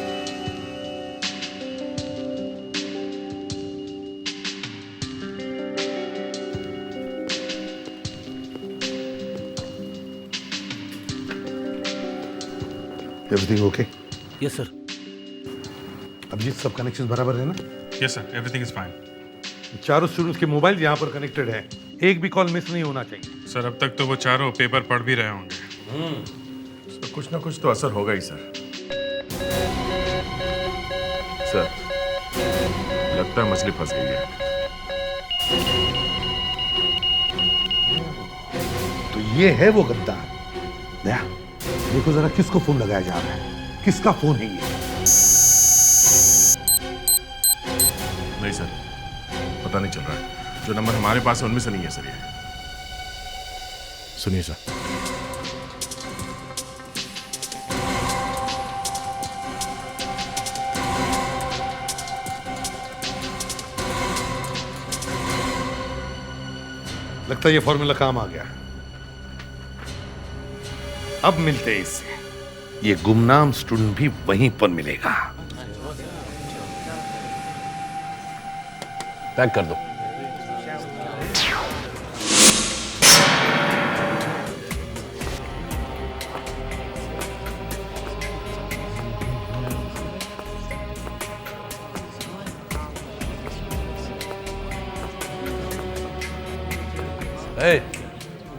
Everything okay? Yes sir. Abhijit, सब कनेक्शन बराबर है ना? Yes sir, everything is fine. चारों स्टूडेंट्स के मोबाइल यहाँ पर कनेक्टेड है, एक भी कॉल मिस नहीं होना चाहिए। सर अब तक तो वो चारों पेपर पढ़ भी रहे होंगे। तो कुछ ना कुछ तो असर होगा ही सर। सर लगता है मछली फंस गई है। तो ये है वो गद्दार। दया, देखो जरा किसको फोन लगाया जा रहा है, किसका फोन है ये? नहीं सर, पता नहीं चल रहा है। जो नंबर हमारे पास है उनमें से नहीं है सर ये। सुनिए सर। लगता है ये फॉर्मूला काम आ गया। अब मिलते हैं इससे। ये गुमनाम स्टूडेंट भी वहीं पर मिलेगा। पैक कर दो।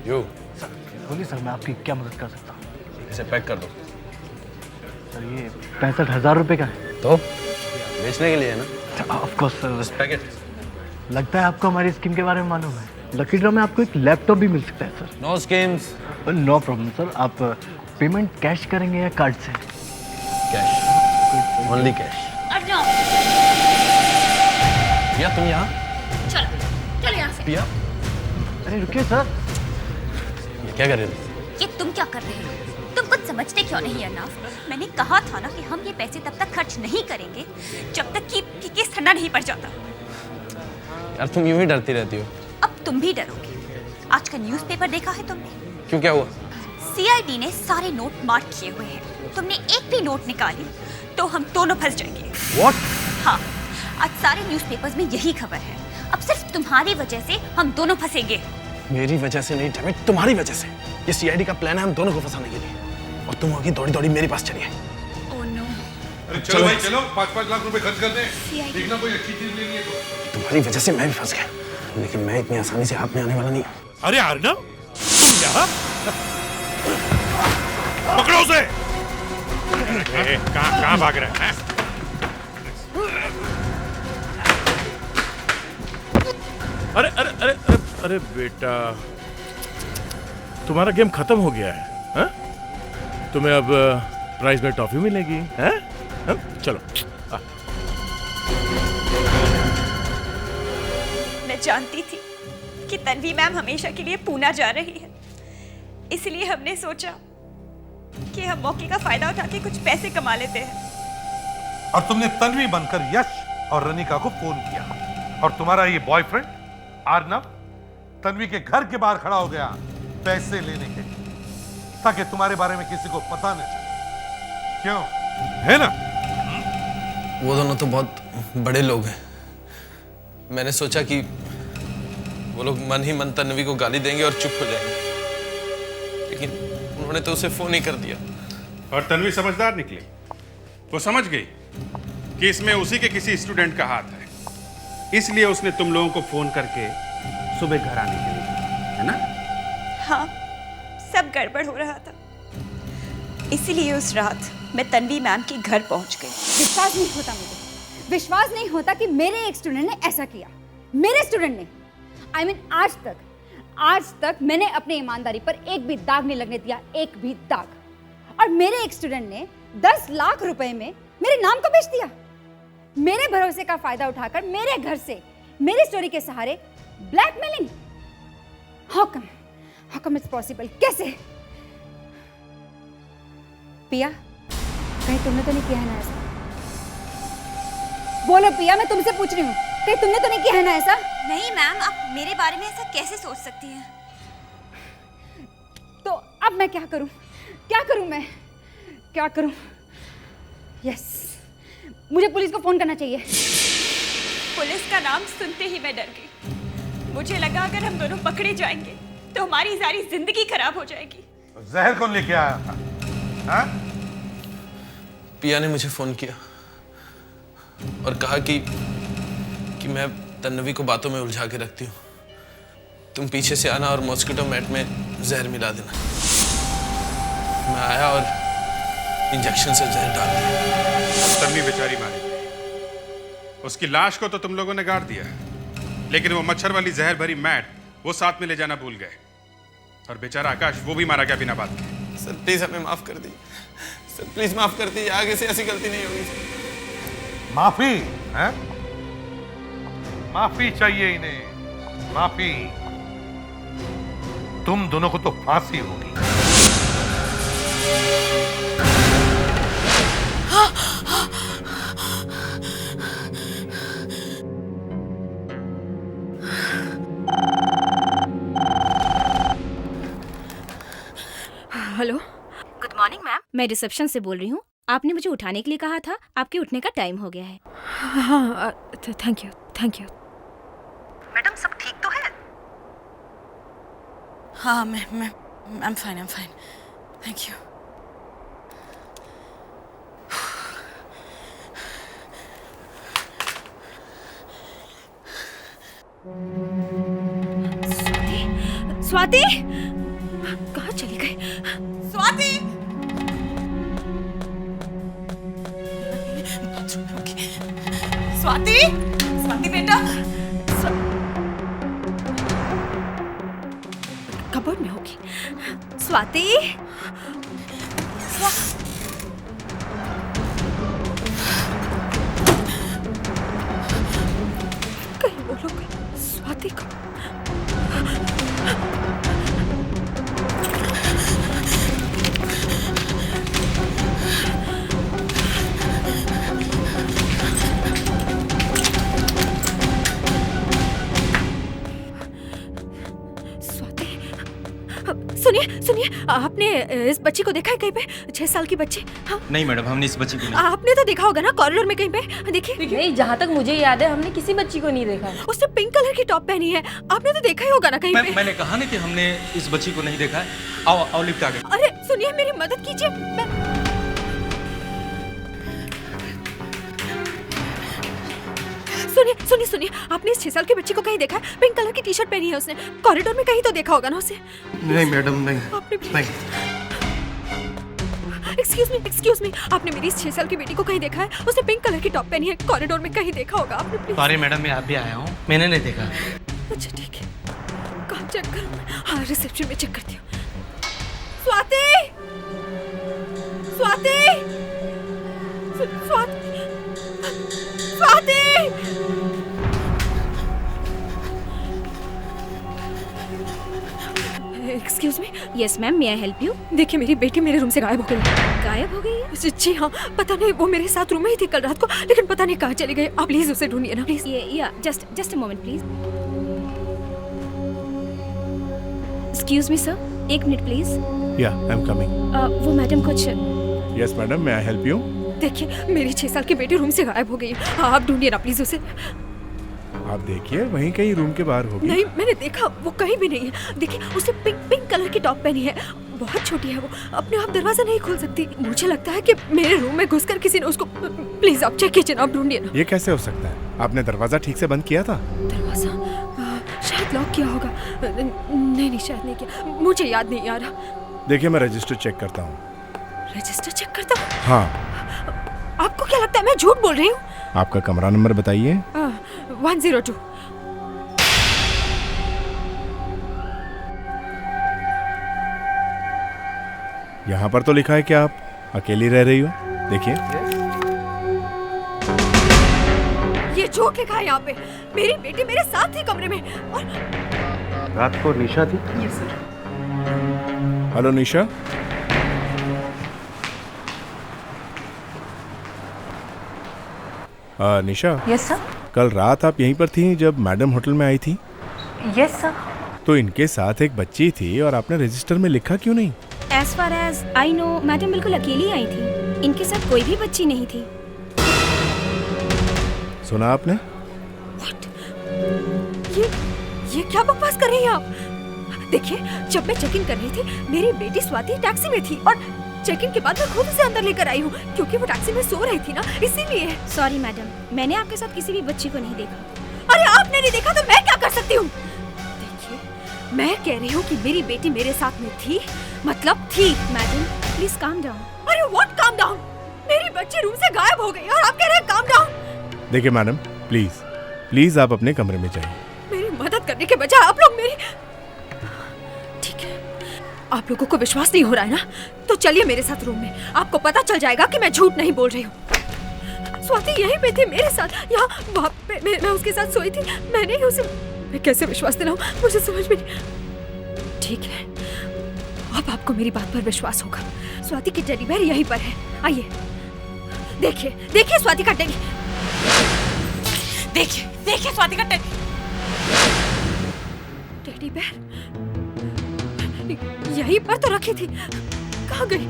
यो बोलिए सर, मैं आपकी क्या मदद कर सकता हूँ? इसे पैक कर दो। सर ये 65,000 रुपए का है। तो बेचने के लिए है ना? Of course sir. पैकेट लगता है आपको हमारी स्कीम के बारे में मालूम है। लकी ड्रॉ में आपको एक लैपटॉप भी मिल सकता है sir. No schemes. No problem sir. आप पेमेंट कैश करेंगे या कार्ड से? Cash, only cash. पिया तुम यहाँ? चलो चलो यहाँ से। पिया, अरे रुकिए सर। ये क्या कर रहे थे? ये तुम क्या कर रहे हो? तुम कुछ समझते क्यों नहीं अरनाफ? मैंने कहा था ना कि हम ये पैसे तब तक खर्च नहीं करेंगे जब तक कि केस ठंडा नहीं पड़ जाता। यार तुम यूं ही डरती रहती हो। अब तुम भी डरोगे। आज का न्यूज़पेपर देखा है तुमने? क्यों, क्या हुआ? सीआईडी ने सारे नोट मार्क किए हुए हैं। तुमने एक भी नोट निकाली तो हम दोनों फंस जाएंगे। What? हाँ, आज सारे न्यूज़पेपर्स में यही खबर है। अब सिर्फ तुम्हारी वजह से हम दोनों फंसेंगे। मेरी वजह से नहीं डैमेट, तुम्हारी वजह से। ये सीआईडी का प्लान है हम दोनों को फंसाने के लिए, और तुम होगी दौड़ी दौड़ी मेरे पास चलिए। Oh no. अरे चलो भाई चलो, 5-5 लाख रुपए खर्च कर दें। देखना कोई अच्छी चीज लेनी है तो। तुम्हारी वजह से मैं भी फंस गया, लेकिन मैं इतनी आसानी से हाथ में आने वाला नहीं। अरे अर्नब, तुम यहाँ? पकड़ो उसे। कहाँ भाग रहा है? अरे अरे अरे अरे अरे बेटा, तुम्हारा गेम खत्म हो गया है, हा? तुम्हें अब प्राइज में टॉफी मिलेगी, हैं? हाँ? चलो। मैं जानती थी कि तन्वी मैम हमेशा के लिए पूना जा रही है, इसलिए हमने सोचा कि हम मौके का फायदा उठा के कुछ पैसे कमा लेते हैं। और तुमने तन्वी बनकर यश और रनिका को फोन किया, और तुम्हारा ये बॉयफ्रेंड अर्नब तन्वी के घर के बाहर खड़ा हो गया पैसे लेने के लिए, ताकि तुम्हारे बारे में किसी को पता न चले। क्यों, है ना? वो दोनों तो बहुत बड़े लोग हैं। मैंने सोचा कि वो लोग मन ही मन तन्वी को गाली देंगे और चुप हो जाएंगे, लेकिन उन्होंने तो उसे फोन ही कर दिया। और तन्वी समझदार निकली। वो समझ गई कि इसमें उसी के किसी स्टूडेंट का हाथ है, इसलिए उसने तुम लोगों को फोन करके सुबह घर आने के लिए कहा, है ना? हाँ, सब गड़बड़ हो रहा था, इसीलिए उस रात मैं तन्वी मैम के घर पहुंच गई। विश्वास नहीं होता मुझे, विश्वास नहीं होता कि मेरे एक स्टूडेंट ने ऐसा किया। मेरे स्टूडेंट ने, I mean, आज तक मैंने अपनी ईमानदारी पर एक भी दाग नहीं लगने दिया, एक भी दाग। और मेरे एक स्टूडेंट ने 10 लाख रुपए में मेरे नाम को बेच दिया। मेरे भरोसे का फायदा उठाकर मेरे घर से मेरी स्टोरी के सहारे blackmailing. How come it's possible? कैसे? पिया, कहीं तुमने तो नहीं किया है ना ऐसा? बोलो पिया, मैं तुमसे पूछ रही हूँ, कहीं तुमने तो नहीं किया है ना ऐसा? नहीं मैम, आप मेरे बारे में ऐसा कैसे सोच सकती हैं? तो अब मैं क्या करूं? मैं क्या करूं? यस, मुझे पुलिस को फोन करना चाहिए। पुलिस का नाम सुनते ही मैं डर गई। मुझे लगा अगर हम दोनों पकड़े जाएंगे तो हमारी सारी जिंदगी खराब हो जाएगी। जहर कौन लेके आया था? हाँ? पिया ने मुझे फोन किया और कहा कि मैं तन्वी को बातों में उलझा के रखती हूँ। तुम पीछे से आना और मॉस्किटो मैट में जहर मिला देना। मैं आया और इंजेक्शन से जहर डाल दिया। तन्वी बेचारी मारी गई। उसकी लाश को तो तुम लोगों ने गाड़ दिया, लेकिन वो मच्छर वाली जहर भरी मैट वो साथ में ले जाना भूल गए, और बेचारा आकाश वो भी मारा गया बिना बात के। सर प्लीज हमें माफ कर दीजिए, सर प्लीज माफ कर दीजिए, आगे से ऐसी गलती नहीं होगी। माफी है? माफी चाहिए इन्हें, माफी। तुम दोनों को तो फांसी होगी। Hello, good morning ma'am. मैं रिसेप्शन से बोल रही हूँ। आपने मुझे उठाने के लिए कहा था, आपके उठने का टाइम हो गया है। हाँ, थैंक यू। मैडम सब ठीक तो है? हाँ, मैं I am fine, thank you. Swati कहाँ चली गई? स्वाति! स्वाति, स्वाति बेटा, कबर्ड में होगी। स्वाति, कहीं वो लोग स्वाति को सुनिए सुनिए, आपने इस बच्ची को देखा है कहीं पे? 6 साल की बच्ची। हाँ? नहीं मैडम, हमने इस बच्ची को नहीं। आपने तो देखा होगा ना कॉरिडोर में कहीं पे। देखिए नहीं, जहाँ तक मुझे याद है हमने किसी बच्ची को नहीं देखा। उसने पिंक कलर की टॉप पहनी है, आपने तो देखा ही होगा ना कहीं पे। मैंने कहा ना कि हमने इस बच्ची को नहीं देखा है। आओ आओ लिफ्ट आ गए। अरे सुनिए, मेरी मदद कीजिए। सुनिए सुनिए सुनिए, आपने इस 6 साल की बच्ची को कहीं देखा है? पिंक कलर की टी शर्ट पहनी है उसने, कॉरिडोर में कहीं तो देखा होगा ना उसे। नहीं मैडम, नहीं। आपने नहीं। एक्सक्यूज मी, आपने मेरी इस 6 साल की बेटी को कहीं देखा है? उसने पिंक कलर की टॉप पहनी है, कॉरिडोर में कहीं देखा होगा आपने? प्लीज। सॉरी मैडम, मैं आप भी आया हूँ, मैंने नहीं देखा। अच्छा ठीक है, कहाँ चेक करूँ? हाँ, रिसेप्शन में चेक करती हूँ। Swati, Swati, Swati, Swati. Excuse me. Yes ma'am, may I help you? देखिए, मेरी बेटी मेरे रूम से गायब हो गई। गायब हो गई है? जी हाँ, पता नहीं, वो मेरे साथ रूम में ही थी कल रात को, लेकिन पता नहीं कहाँ चली गई। आप प्लीज उसे ढूंढिए ना, please. Just a moment please. Excuse me sir, 1 minute please. Yeah, I'm coming. वो मैडम कुछ। Yes, madam. May I help you? देखिए, मेरी 6 साल की बेटी रूम से गायब हो गई है। आप ढूंढिए ना प्लीज उसे। आप देखिए, वहीं कहीं रूम के बाहर होगी। नहीं, मैंने देखा, वो कहीं भी नहीं है। देखिए, उसने पिंक कलर की टॉप पहनी है, बहुत छोटी है वो, अपने आप दरवाजा नहीं खोल सकती। मुझे लगता है कि मेरे रूम में घुसकर किसी ने उसको। प्लीज आप चेक कीजिए ना, आप ढूंढिए ना। ये कैसे हो सकता है? आपने दरवाजा ठीक से बंद किया था? दरवाजा शायद लॉक किया होगा। नहीं, शायद नहीं किया, मुझे याद नहीं आ रहा। देखिए, मैं रजिस्टर चेक करता हूँ। रजिस्टर चेक करता हूँ? हाँ। आपको क्या लगता है मैं झूठ बोल रही हूँ? आपका कमरा नंबर बताइए। 102। यहाँ पर तो लिखा है कि आप अकेली रह रही हो। देखिए, ये झूठ लिखा है यहाँ पे। मेरी बेटी मेरे साथ थी कमरे में और रात को निशा थी। Yes sir. Hello Nisha. Nisha. Yes sir. कल रात आप यहीं पर थी जब मैडम होटल में आई थी? Yes sir. तो इनके साथ एक बच्ची थी और आपने रजिस्टर में लिखा क्यों नहीं? As far as I know, madam बिल्कुल अकेली आई थी, इनके साथ कोई भी बच्ची नहीं थी। सुना आपने? ये क्या बकवास कर रही हैं आप? देखिए, जब मैं चेक इन कर रही थी, मेरी बेटी स्वाति टैक्सी में थी और चेक इन के बाद मैं खुद उसे अंदर लेकर आई हूँ, क्योंकि वो टैक्सी में सो रही थी ना, इसीलिए। सॉरी मैडम, मैंने आपके साथ किसी भी बच्ची को नहीं देखा। अरे आपने नहीं देखा तो मैं क्या कर सकती हूँ? देखिए, मैं कह रही हूँ कि मेरी बेटी मेरे साथ में थी, मतलब थी। Madam please calm down. अरे व्हाट काम डाउन? मेरी बच्ची रूम से गायब हो गई और आप कह रहे हैं काम डाउन? देखिए मैडम, प्लीज आप अपने कमरे में जाइए। मेरी मदद करने के बजाय आप लोग मेरी। ठीक है, आप लोगों को विश्वास नहीं हो रहा है ना, तो चलिए मेरे साथ रूम में, आपको पता चल जाएगा कि मैं झूठ नहीं बोल रही हूँ। स्वाति यहीं पे थी मेरे साथ, यहाँ वहाँ पे मैं उसके साथ सोई थी। मैंने ही उसे, मैं कैसे विश्वास दिलाऊं, मुझे समझ में नहीं। ठीक है, अब आपको मेरी बात पर विश्वास होगा। स्वाति की टेडी बेयर यहीं पर है, आइए देखिए स्वाति का टेडी। देखिए स्वाति का टेडी बेयर यहीं पर तो रखी थी, कहाँ गई?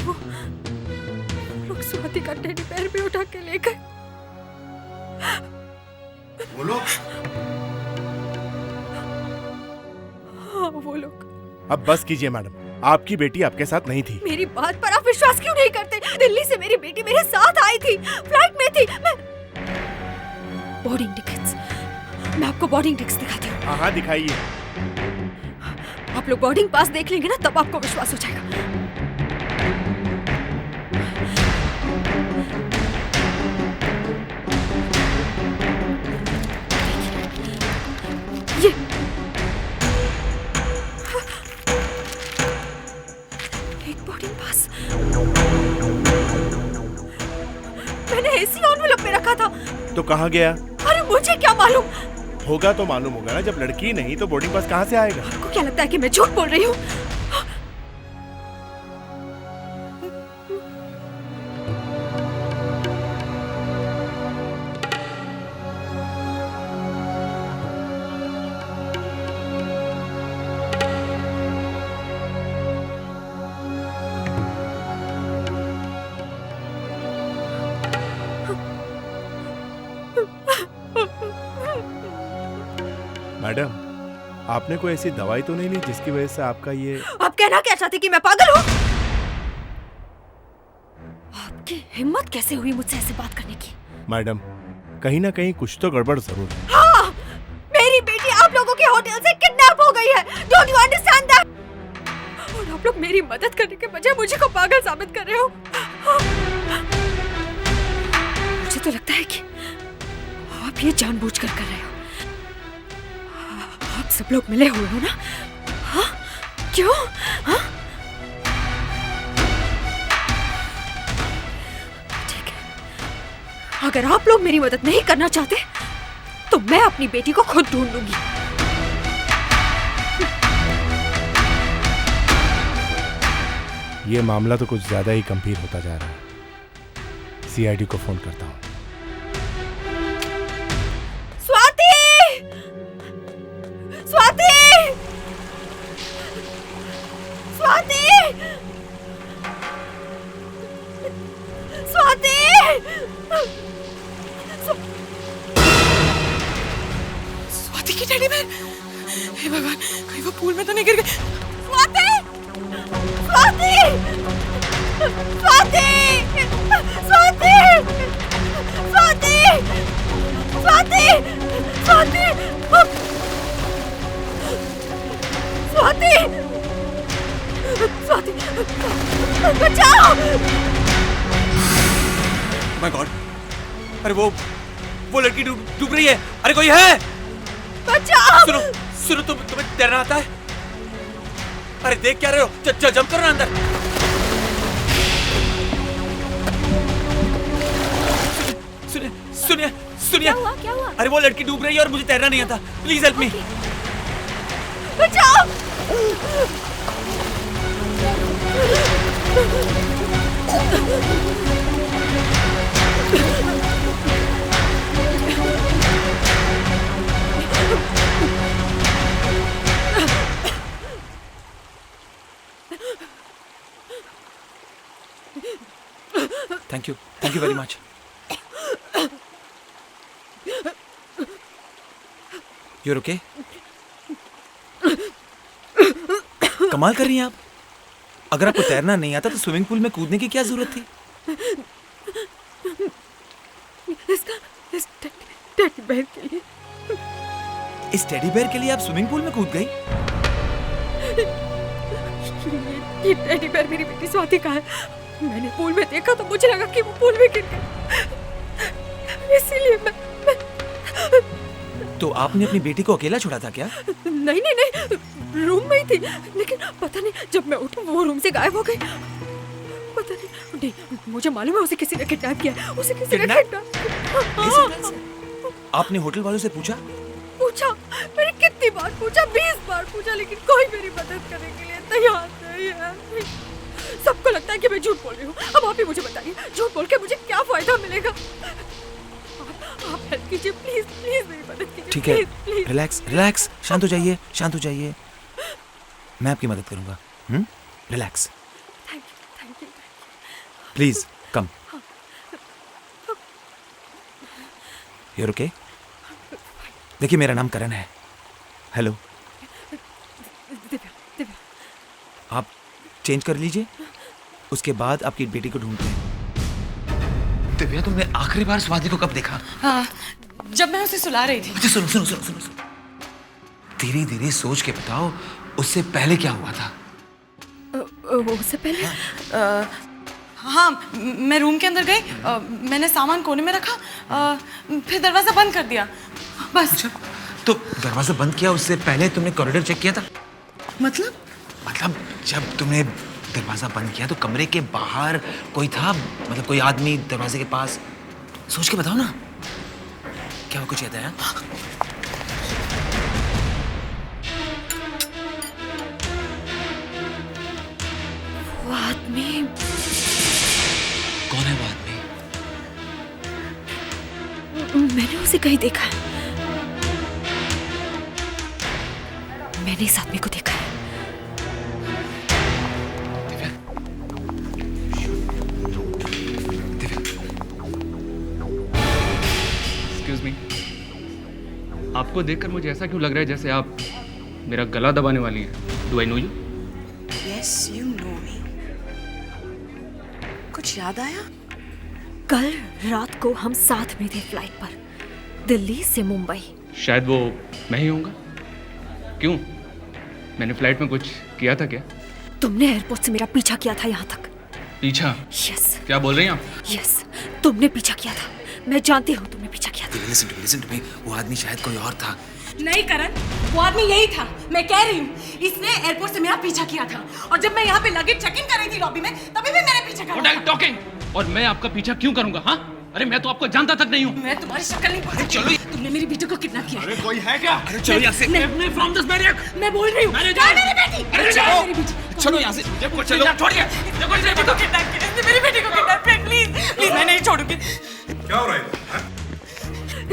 वो लोग स्वाति का टेडी बेयर भी उठा के ले गए। बोलो। हाँ, वो लोग। अब बस कीजिए मैडम, आपकी बेटी आपके साथ नहीं थी। मेरी बात पर आप विश्वास क्यों नहीं करते? दिल्ली से मेरी बेटी मेरे साथ आई थी, फ्लाइट में थी। बोर्डिंग टिकट्स, मैं आपको बोर्डिंग टिकट्स दिखाती हूँ। हाँ दिखाइए। आप लोग बोर्डिंग पास देख लेंगे ना, तब आपको विश्वास हो जाएगा। मैंने एसी एनवेलप में रखा था। तो कहाँ गया? अरे मुझे क्या मालूम? होगा तो मालूम होगा ना, जब लड़की नहीं तो बोर्डिंग पास कहाँ से आएगा? आपको क्या लगता है कि मैं झूठ बोल रही हूँ? मैडम, आपने कोई ऐसी दवाई तो नहीं ली जिसकी वजह से आपका ये... आप कहना क्या चाहते कि मैं पागल हूँ? आपकी हिम्मत कैसे हुई मुझसे ऐसे बात करने की? मैडम, कहीं ना कहीं कुछ तो गड़बड़ जरूर है। हाँ, मेरी बेटी आप लोगों के होटल से किडनैप हो गई है। Don't you understand that? और आप लोग मेरी मदद करने के बजाय मुझे को पागल साबित कर रहे हो। मुझे तो लगता है कि आप ये जानबूझकर कर रहे हो। आप सब लोग मिले हुए हो ना? हाँ? क्यों? हाँ? ठीक है, अगर आप लोग मेरी मदद नहीं करना चाहते तो मैं अपनी बेटी को खुद ढूंढ लूंगी। ये मामला तो कुछ ज्यादा ही गंभीर होता जा रहा है। सीआईडी को फोन करता हूँ। स्वाति! स्वाति! स्वाति! स्वाति! स्वाति की टेडी बेयर! हे भगवान, कहीं वो पूल में तो नहीं गिर गई? स्वाति! स्वाति! स्वाति! स्वाति! स्वाति! स्वाति! स्वाति! स्वाति! स्वाति! बचाओ! My God! अरे वो लड़की डूब रही है। अरे कोई है? बचाओ! सुनो सुनो, तुम्हें तैरना आता है? अरे देख क्या रहे हो? जंप करो ना अंदर। सुनिए सुनिए सुनिए। क्या हुआ? अरे वो लड़की डूब रही है और मुझे तैरना नहीं आता। Please help me. बचाओ! Thank you very much. You're okay? कमाल कर रही हैं आप। अगर आपको तैरना नहीं आता तो स्विमिंग पूल में कूदने की क्या जरूरत थी? इस टेडी बेयर के लिए। इस टेडी बेयर के लिए आप स्विमिंग पूल में कूद गई? ये टेडी बेयर मेरी बेटी स्वाति का है। मैंने पूल में देखा तो मुझे लगा कि वो पूल में गिर गई, इसीलिए मैं तो आपने अपनी बेटी को अकेला छोड़ा था क्या? नहीं, रूम में ही थी, लेकिन पता नहीं जब मैं उठी वो रूम से गायब हो गई। पता नहीं, मुझे मालूम है उसे किसी ने किडनैप किया है। उसे किसी ने किडनैप। आपने होटल वालों से पूछा? मैंने कितनी बार पूछा, 20 बार पूछा, लेकिन कोई मेरी मदद करने के लिए तैयार नहीं है। सबको लगता है कि मैं झूठ बोल रही हूँ। अब आप ही मुझे बताइए, झूठ बोल के मुझे क्या फायदा मिलेगा? आप हेल्प कीजिए प्लीज, मेरी मदद कीजिए। ठीक है, रिलैक्स, शांत हो जाइए। मैं आपकी मदद करूंगा। Relax. Thank you. Please come. You're okay? देखिए मेरा नाम करण है। हेलो। दिव्या। आप चेंज कर लीजिए, उसके बाद आपकी बेटी को ढूंढते हैं। दिव्या, तुमने आखिरी बार स्वाति को कब देखा? जब मैं उसे सुला रही थी। अच्छा सुनो। धीरे सोच के बताओ, उससे पहले क्या हुआ था? उससे पहले हाँ, मैं रूम के अंदर गई, मैंने सामान कोने में रखा, फिर दरवाजा बंद कर दिया, बस। अच्छा, तो दरवाजा बंद किया, उससे पहले तुमने कॉरिडोर चेक किया था? मतलब जब तुमने दरवाजा बंद किया तो कमरे के बाहर कोई था? मतलब कोई आदमी दरवाजे के पास? सोच के बताओ ना, क्या वो कुछ याद आया? वो आदमी कौन है वो आदमी? मैंने उसे कहीं देखा है। मैंने इस आदमी को देखा है। एक्सक्यूज मी, आपको देखकर मुझे ऐसा क्यों लग रहा है जैसे आप मेरा गला दबाने वाली हैं? Do I know you? Yes you know me. कुछ याद आया? कल रात को हम साथ में थे फ्लाइट पर, दिल्ली से मुंबई। शायद वो मैं ही होऊंगा। क्यों, मैंने फ्लाइट में कुछ किया था क्या? तुमने एयरपोर्ट से मेरा पीछा किया था यहाँ तक। पीछा? यस। क्या बोल रही हैं आप? यस, तुमने पीछा किया था। मैं जानती हूँ तुमने पीछा किया था। लिसन टू मी, वो आदमी शायद कोई और था। नहीं करण, वो आदमी यही था। मैं कह रही हूँ, इसने एयरपोर्ट से मेरा पीछा किया था और जब मैं यहाँ पे लगेज चेक इन कर रही थी लॉबी में, तभी भी मेरे पीछे कर रहा था। टॉकिंग, और मैं आपका पीछा क्यों करूंगा? हाँ, अरे मैं तो आपको जानता तक नहीं हूँ। मैं तुम्हारी शक्ल नहीं पहचानती। चलो, तुमने मेरी बेटी को किडनैप किया। अरे कोई है क्या? अरे चलो यहाँ से। मैं फ्रॉम दिस बैरियर। मैं बोल रही हूँ, कहाँ है मेरी बेटी? अरे चलो, मेरी बेटी। चलो यहाँ से। चलो, छोड़िए। मेरी बेटी को किडनैप किया। इसने मेरी बेटी को किडनैप किया। प्लीज प्लीज, मैं नहीं छोड़ूंगी। क्या हो रहा है?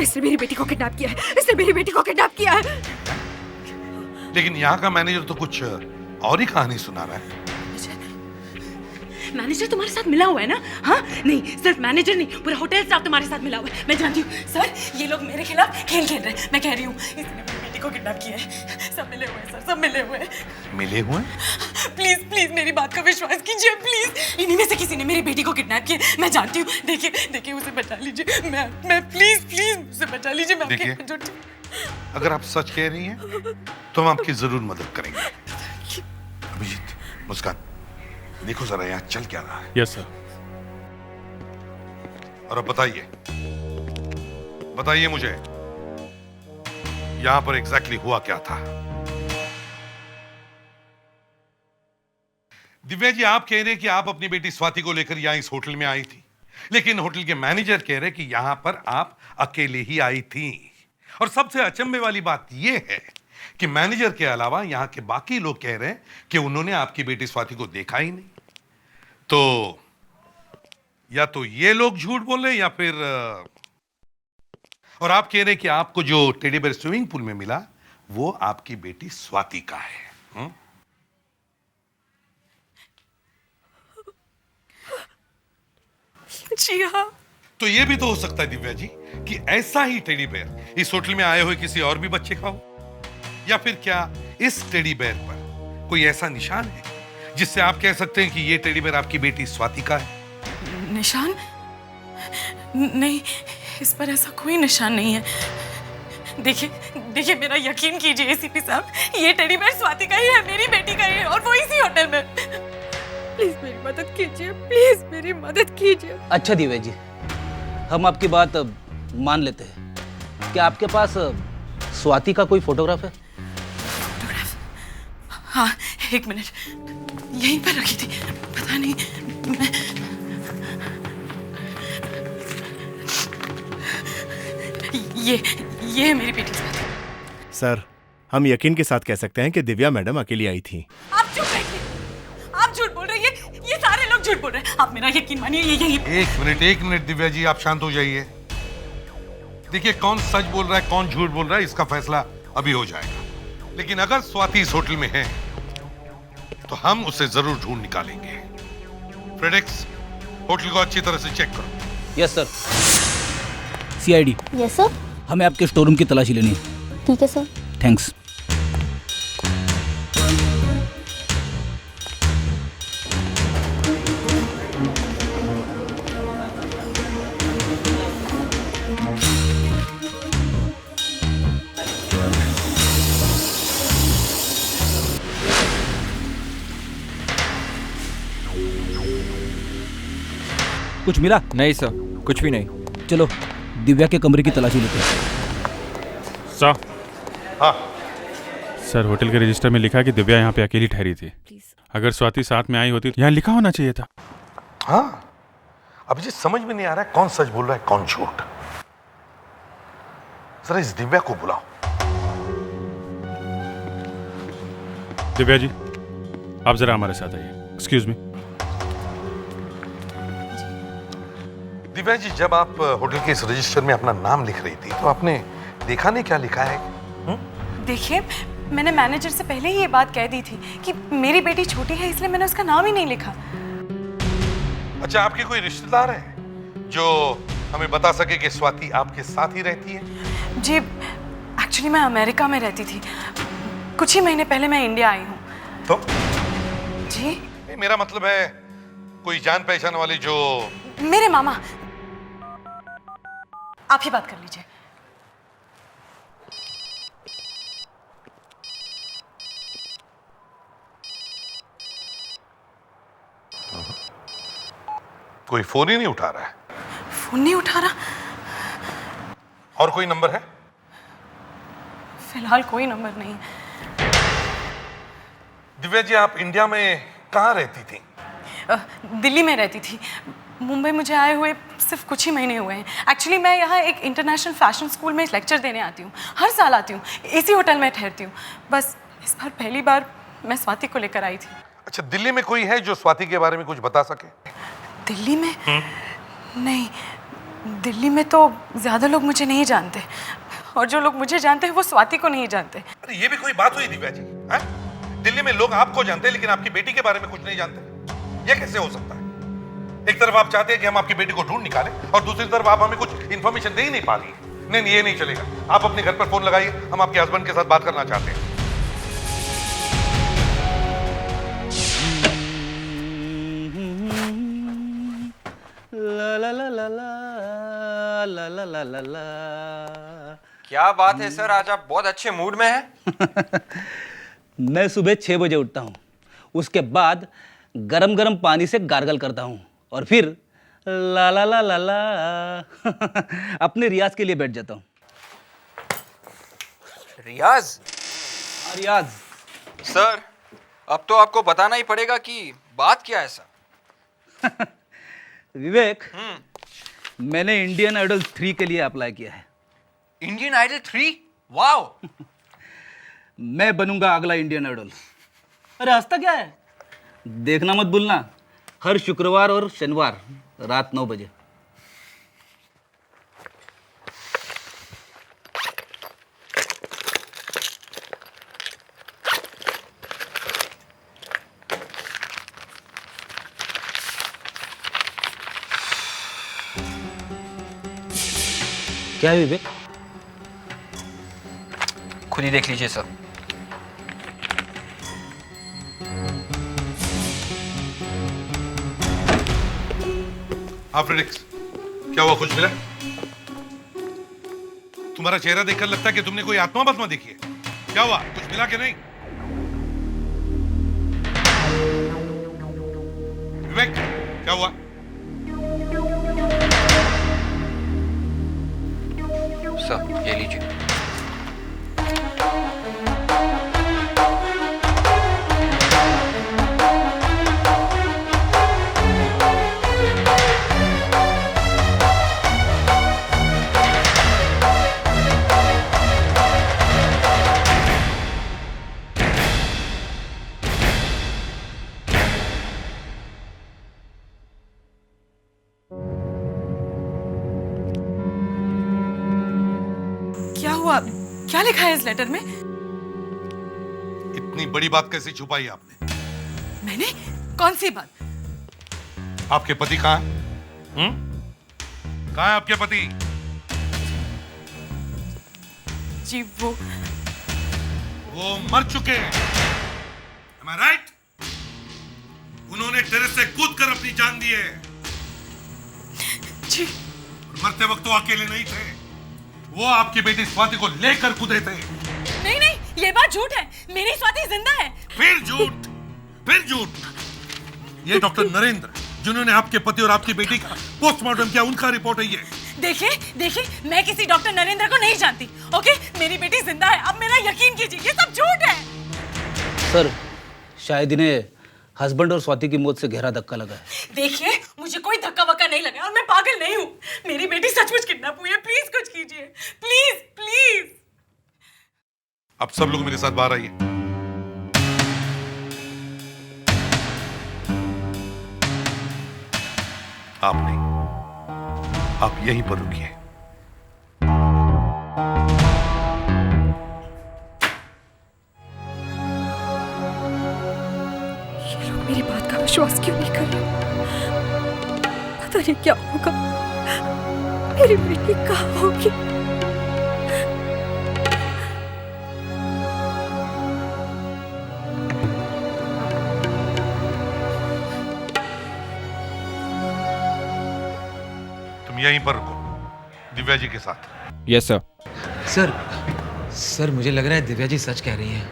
इसने मेरी बेटी को किडनैप किया है। इसने मेरी बेटी को किडनैप किया है। लेकिन यहाँ का मैनेजर तो कुछ और ही कहानी सुना रहा है। मैनेजर तुम्हारे साथ मिला हुआ है ना? हाँ, नहीं सिर्फ मैनेजर नहीं, पूरा होटल स्टाफ तुम्हारे साथ मिला हुआ है। मैं जानती हूँ सर, ये लोग मेरे खिलाफ खेल खेल रहे हैं। मैं कह रही हूँ, इसने मेरी बेटी को किडनैप किया है। सब मिले हुए हैं सर, सब मिले हुए हैं। मिले हुए? प्लीज प्लीज मेरी बात का विश्वास कीजिए प्लीज। इन्हीं में से किसी ने मेरी बेटी को किडनैप किया। मैं जानती हूँ। देखिए उसे बचा लीजिए। मैं प्लीज प्लीज उसे बचा लीजिए। मैं देखिए, अगर आप सच कह रही हैं तो हम आपकी जरूर मदद करेंगे। अभिजीत, मुस्कान, देखो जरा यहाँ चल क्या रहा है। Yes sir. और अब बताइए मुझे, यहाँ पर एग्जैक्टली हुआ क्या था? दिव्या जी, आप कह रहे हैं कि आप अपनी बेटी स्वाति को लेकर यहाँ इस होटल में आई थी, लेकिन होटल के मैनेजर कह रहे हैं कि यहाँ पर आप अकेले ही आई थी। और सबसे अचंभे वाली बात यह है कि मैनेजर के अलावा यहाँ के बाकी लोग कह रहे हैं कि उन्होंने आपकी बेटी स्वाति को देखा ही नहीं। तो या तो ये लोग झूठ बोल रहे या फिर और आप कह रहे हैं कि आपको जो टेडी बेयर स्विमिंग पूल में मिला वो आपकी बेटी स्वाति का है। जी हाँ। तो ये भी तो हो सकता है दिव्या जी कि ऐसा ही टेडी बेयर इस होटल में आए हुए किसी और भी बच्चे का हो, या फिर क्या इस टेडी बेयर पर कोई ऐसा निशान है जिससे आप कह सकते हैं कि ये टेडी बेयर आपकी बेटी स्वाति का है? निशान? नहीं, इस पर ऐसा कोई निशान नहीं है। देखिए मेरा यकीन कीजिए एसीपी साहब, ये टेडी बेयर स्वाति का ही है, मेरी बेटी का ही है, और वो इसी होटल में। प्लीज मेरी मदद कीजिए, प्लीज मेरी मदद कीजिए। अच्छा दिव्या जी, हम आपकी बात मान लेते हैं। क्या आपके पास स्वाति का कोई फोटोग्राफ है? फोटोग्राफ? हाँ, एक मिनट, यहीं पर रखी थी, पता नहीं ये है मेरी बेटी स्वाति। सर, हम यकीन के साथ कह सकते हैं कि दिव्या मैडम अकेली आई थी। आप चुप रहिए, आप झूठ बोल रहे हैं, ये सारे लोग झूठ बोल रहे हैं। आप मेरा यकीन मानिए, ये यही। एक मिनट दिव्या जी, आप शांत हो जाइए। देखिए, कौन सच बोल रहा है कौन झूठ बोल रहा है इसका फैसला अभी हो जाएगा, लेकिन अगर स्वाति इस होटल में है तो हम उसे जरूर ढूंढ निकालेंगे। फ्रेडेक्स, होटल को अच्छी तरह से चेक करो। Yes sir. CID. Yes sir. हमें आपके स्टोर रूम की तलाशी लेनी है। ठीक है सर। थैंक्स। कुछ मिला? नहीं सर, कुछ भी नहीं। चलो दिव्या के कमरे की तलाशी लेते हैं। सर। हाँ सर, होटल के रजिस्टर में लिखा है कि दिव्या यहाँ पे अकेली ठहरी थी। अगर स्वाति साथ में आई होती तो यहाँ लिखा होना चाहिए था। हाँ, अभिजीत समझ में नहीं आ रहा है कौन सच बोल रहा है कौन झूठ। जरा इस दिव्या को बुलाओ। दिव्या जी, आप जरा हमारे साथ आइए। Excuse me. दिव्या जी, जब आप होटल के इस रजिस्टर में अपना नाम लिख रही थी तो आपने देखा नहीं क्या लिखा है? देखिए, मैंने मैनेजर से पहले ही ये बात कह दी थी कि मेरी बेटी छोटी है, इसलिए मैंने उसका नाम ही नहीं लिखा। अच्छा, आपके कोई रिश्तेदार है जो हमें बता सके कि स्वाति आपके साथ ही रहती है? जी, एक्चुअली मैं अमेरिका में रहती थी। कुछ ही महीने पहले मैं इंडिया आई हूँ। तो? जी? नहीं, मेरा मतलब है कोई जान पहचान वाली जो... मेरे मामा। आप ही बात कर लीजिए। कोई फोन ही नहीं उठा रहा है। फोन नहीं उठा रहा? और कोई नंबर है? फिलहाल कोई नंबर नहीं। दिव्या जी, आप इंडिया में कहाँ रहती थी? दिल्ली में रहती थी। मुंबई मुझे आए हुए सिर्फ कुछ ही महीने हुए हैं। एक्चुअली मैं यहाँ एक इंटरनेशनल फैशन स्कूल में लेक्चर देने आती हूँ। हर साल आती हूँ, इसी होटल में ठहरती हूँ। बस इस बार पहली बार मैं स्वाति को लेकर आई थी। अच्छा, दिल्ली में कोई है जो स्वाति के बारे में कुछ बता सके? दिल्ली में? नहीं, दिल्ली में तो ज्यादा लोग मुझे नहीं जानते, और जो लोग मुझे जानते हैं वो स्वाति को नहीं जानते। अरे ये भी कोई बात हुई दिव्या जी? दिल्ली में लोग आपको जानते हैं लेकिन आपकी बेटी के बारे में कुछ नहीं जानते। ये कैसे हो सकता है? एक तरफ आप चाहते हैं कि हम आपकी बेटी को ढूंढ निकालें और दूसरी तरफ आप हमें कुछ इंफॉर्मेशन दे ही नहीं पा रही है। नहीं, ये नहीं चलेगा। आप अपने घर पर फोन लगाइए, हम आपके हस्बैंड के साथ बात करना चाहते हैं। ला ला ला ला ला ला ला ला ला। क्या बात है सर, आज आप बहुत अच्छे मूड में हैं। मैं सुबह 6 बजे उठता हूँ, उसके बाद गरम गरम पानी से गार्गल करता हूँ और फिर ला ला ला ला ला अपने रियाज के लिए बैठ जाता हूँ। रियाज? रियाज। सर, अब तो आपको बताना ही पड़ेगा कि बात क्या है सर। विवेक, मैंने इंडियन आइडल 3 के लिए अप्लाई किया है। Indian Idol 3? वाओ! मैं बनूंगा अगला इंडियन आइडल। अरे हंसता क्या है? देखना मत भूलना, हर शुक्रवार और शनिवार रात 9 बजे। क्या है विवेक? खुद ही देख लीजिए सर। फ्रेडिक्स, क्या हुआ? कुछ मिला? तुम्हारा चेहरा देखकर लगता है कि तुमने कोई आत्मा बत्मा देखी है। क्या हुआ? कुछ मिला कि नहीं? विवेक, क्या हुआ? सर, ये लीजिए। क्या हुआ? क्या लिखा है इस लेटर में? इतनी बड़ी बात कैसे छुपाई आपने? मैंने? कौन सी बात? आपके पति कहाँ है? कहाँ है आपके पति? जी वो मर चुके हैं। Am I right? उन्होंने टेरेस से कूदकर अपनी जान दी है। जी। मरते वक्त वो अकेले नहीं थे, वो आपकी बेटी स्वाति को लेकर कूदे थे। नहीं नहीं, ये बात झूठ है। मेरी स्वाति जिंदा है। फिर झूठ, फिर झूठ। ये डॉक्टर नरेंद्र, जिन्होंने आपके पति और आपकी बेटी का पोस्टमार्टम किया, उनका रिपोर्ट है ये। देखिए देखिए, मैं किसी डॉक्टर नरेंद्र को नहीं जानती। ओके, मेरी बेटी जिंदा है। अब मेरा यकीन कीजिए, ये सब झूठ है। सर, शायद इन्हें हस्बैंड और स्वाति की मौत से गहरा धक्का लगा है। देखिए, मुझे कोई धक्का वक्का नहीं लगा और मैं पागल नहीं हूँ। मेरी बेटी सचमुच किडनैप हुई है। प्लीज कुछ कीजिए, प्लीज प्लीज। अब सब लोग मेरे साथ बाहर आइए। आप नहीं, आप यहीं पर रुकिए। ये लोग मेरी बात का विश्वास क्यों नहीं कर रहे? पता नहीं क्या होगा। मेरी बेटी कहाँ होगी? तुम यहीं पर रुको दिव्या जी के साथ। Yes sir. सर मुझे लग रहा है दिव्या जी सच कह रही हैं।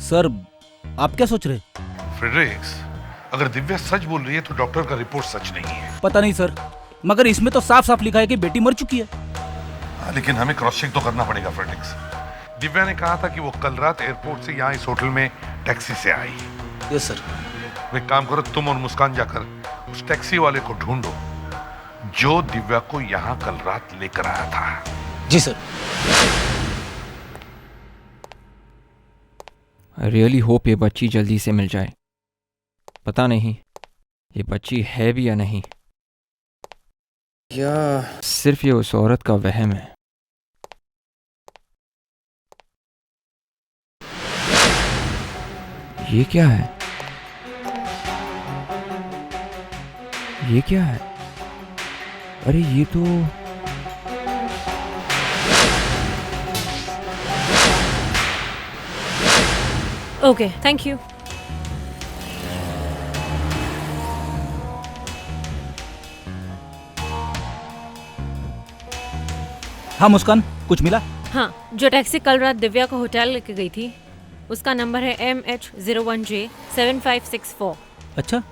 सर आप क्या सोच रहे? फ्रेडरिक्स, अगर दिव्या सच बोल रही है तो डॉक्टर का रिपोर्ट सच नहीं है। पता नहीं सर, मगर इसमें तो साफ साफ लिखा है कि बेटी मर चुकी है। लेकिन हमें क्रॉस चेक तो करना पड़ेगा फ्रेडरिक्स। दिव्या ने कहा था कि वो कल रात एयरपोर्ट से यहाँ इस होटल में टैक्सी से आई। Yes sir. तो एक काम करो, तुम और मुस्कान जाकर उस टैक्सी वाले को ढूंढो जो दिव्या को यहाँ कल रात लेकर आया था। जी सर। आई रियली होप ये बच्ची जल्दी से मिल जाए। पता नहीं ये बच्ची है भी या नहीं, या सिर्फ ये उस औरत का वहम है। ये क्या है? ये क्या है? अरे ये तो ओके, थैंक यू। हाँ मुस्कान, कुछ मिला? हाँ, जो टैक्सी कल रात दिव्या को होटल लेके गई थी उसका नंबर है MH01J7564। अच्छा।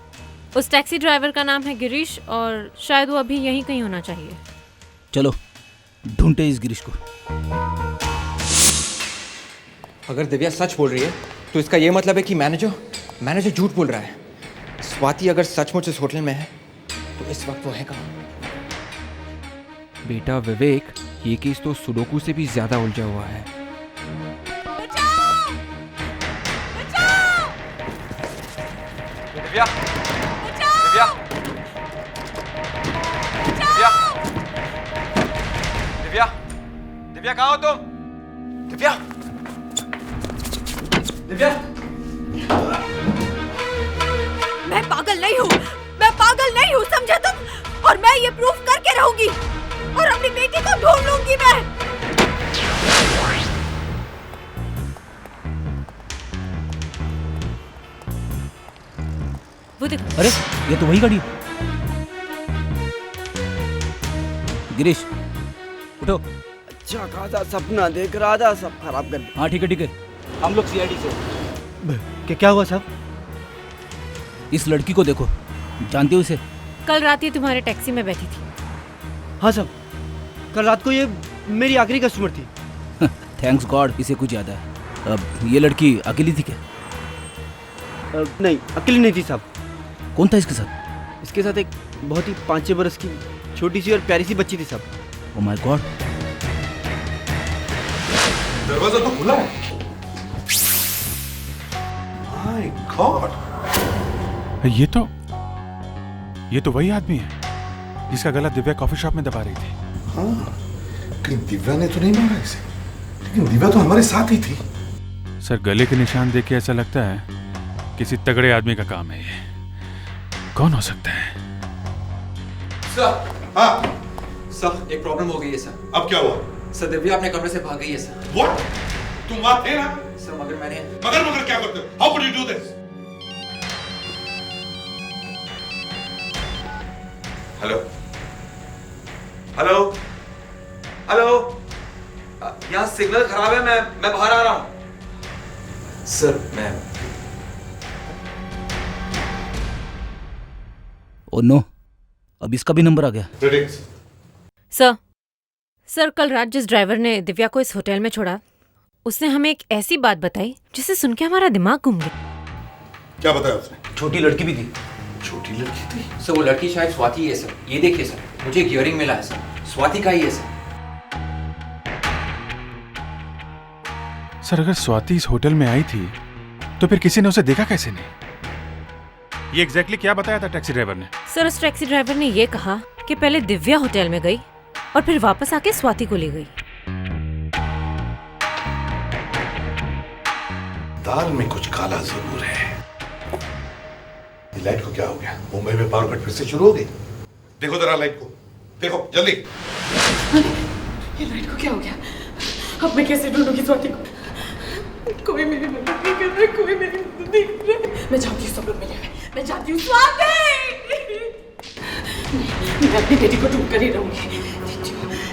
उस टैक्सी ड्राइवर का नाम है गिरीश और शायद वो अभी यहीं कहीं होना चाहिए। चलो ढूंढते इस गिरीश को। अगर दिव्या सच बोल रही है तो इसका ये मतलब है कि मैनेजर झूठ बोल रहा है। स्वाति अगर सचमुच इस होटल में है तो इस वक्त वो है कहाँ? बेटा विवेक, ये केस तो सुडोकू से भी ज्यादा उलझा हुआ है। दिव्या, दिव्या, दिव्या, दिव्या, दिव्या कहाँ हो तुम? दिव्या, दिव्या। मैं पागल नहीं हूँ, मैं पागल नहीं हूँ, समझे तुम? और मैं ये प्रूफ करके रहूंगी और अपनी बेटी को ढूंढ लूंगी मैं। वो देखो। अरे ये तो वही गाड़ी है। गिरीश उठो। अच्छा खासा सपना देख रहा था, सब खराब कर दिया। हाँ ठीक है ठीक है। हम लोग सीआईडी से। क्या हुआ साहब? इस लड़की को देखो, जानते हो इसे? कल रात ये तुम्हारे टैक्सी में बैठी थी। हाँ साहब, कल रात को ये मेरी आखिरी कस्टमर थी। थैंक्स गॉड, इसे कुछ याद है। अब ये लड़की अकेली थी क्या? नहीं, अकेली नहीं थी साहब। कौन था इसके साथ? इसके साथ एक बहुत ही 5-6 बरस की छोटी सी और प्यारी सी बच्ची थी साहब। Oh my God. दरवाजा तो खुला है। My God. ये तो वही आदमी है जिसका गला दिव्या कॉफी शॉप में दबा रही थी। हाँ, लेकिन दिव्या ने तो नहीं मारा इसे। लेकिन दिव्या तो हमारे साथ ही थी। सर गले के निशान देख के ऐसा लगता है किसी तगड़े आदमी का काम है ये। कौन हो सकता है? सर। हाँ सर, एक प्रॉब्लम हो गई है सर। अब क्या हुआ? सर दिव्या अपने कमरे से भाग गई है सर। What? तुम वहां थे ना? सर मगर मैंने मगर क्या करते हो? How could you do this? Hello, hello, hello. यहाँ सिग्नल खराब है, मैं बाहर आ रहा हूँ। सर मैं ओ नो, अब इसका भी नंबर आ गया। सर कल रात जिस ड्राइवर ने दिव्या को इस होटल में छोड़ा उसने हमें एक ऐसी बात बताई जिसे सुन के हमारा दिमाग घूम गया। क्या बताया उसने? छोटी लड़की भी थी। छोटी लड़की थी। सर वो लड़की शायद स्वाति है सर। ये देखिए सर, मुझे एक इयरिंग मिला है सर, स्वाति का ही है सर। सर अगर स्वाति इस होटल में आई थी तो फिर किसी ने उसे देखा कैसे नहीं? ये एग्जैक्टली क्या बताया था टैक्सी ड्राइवर ने? सर उस टैक्सी ड्राइवर ने ये कहा कि पहले दिव्या होटल में गई और फिर वापस आके स्वाति को ले गई। दाल में कुछ काला जरूर है। ये लाइट को क्या हो गया? मुंबई में पावर कट फिर से शुरू हो गई। देखो जरा लाइट को, देखो जल्दी। ये लाइट को क्या हो गया? अब मैं कैसे ढूंढूंगी स्वाति को? कोई मेरी मदद नहीं कर रहा, कोई मेरी मदद नहीं कर रहा। मैं जानती हूँ सब लोग मिले हुए, मैं जानती हूँ। स्वाति! मैं अपनी बेटी को ढूंढ कर ही रहूंगी।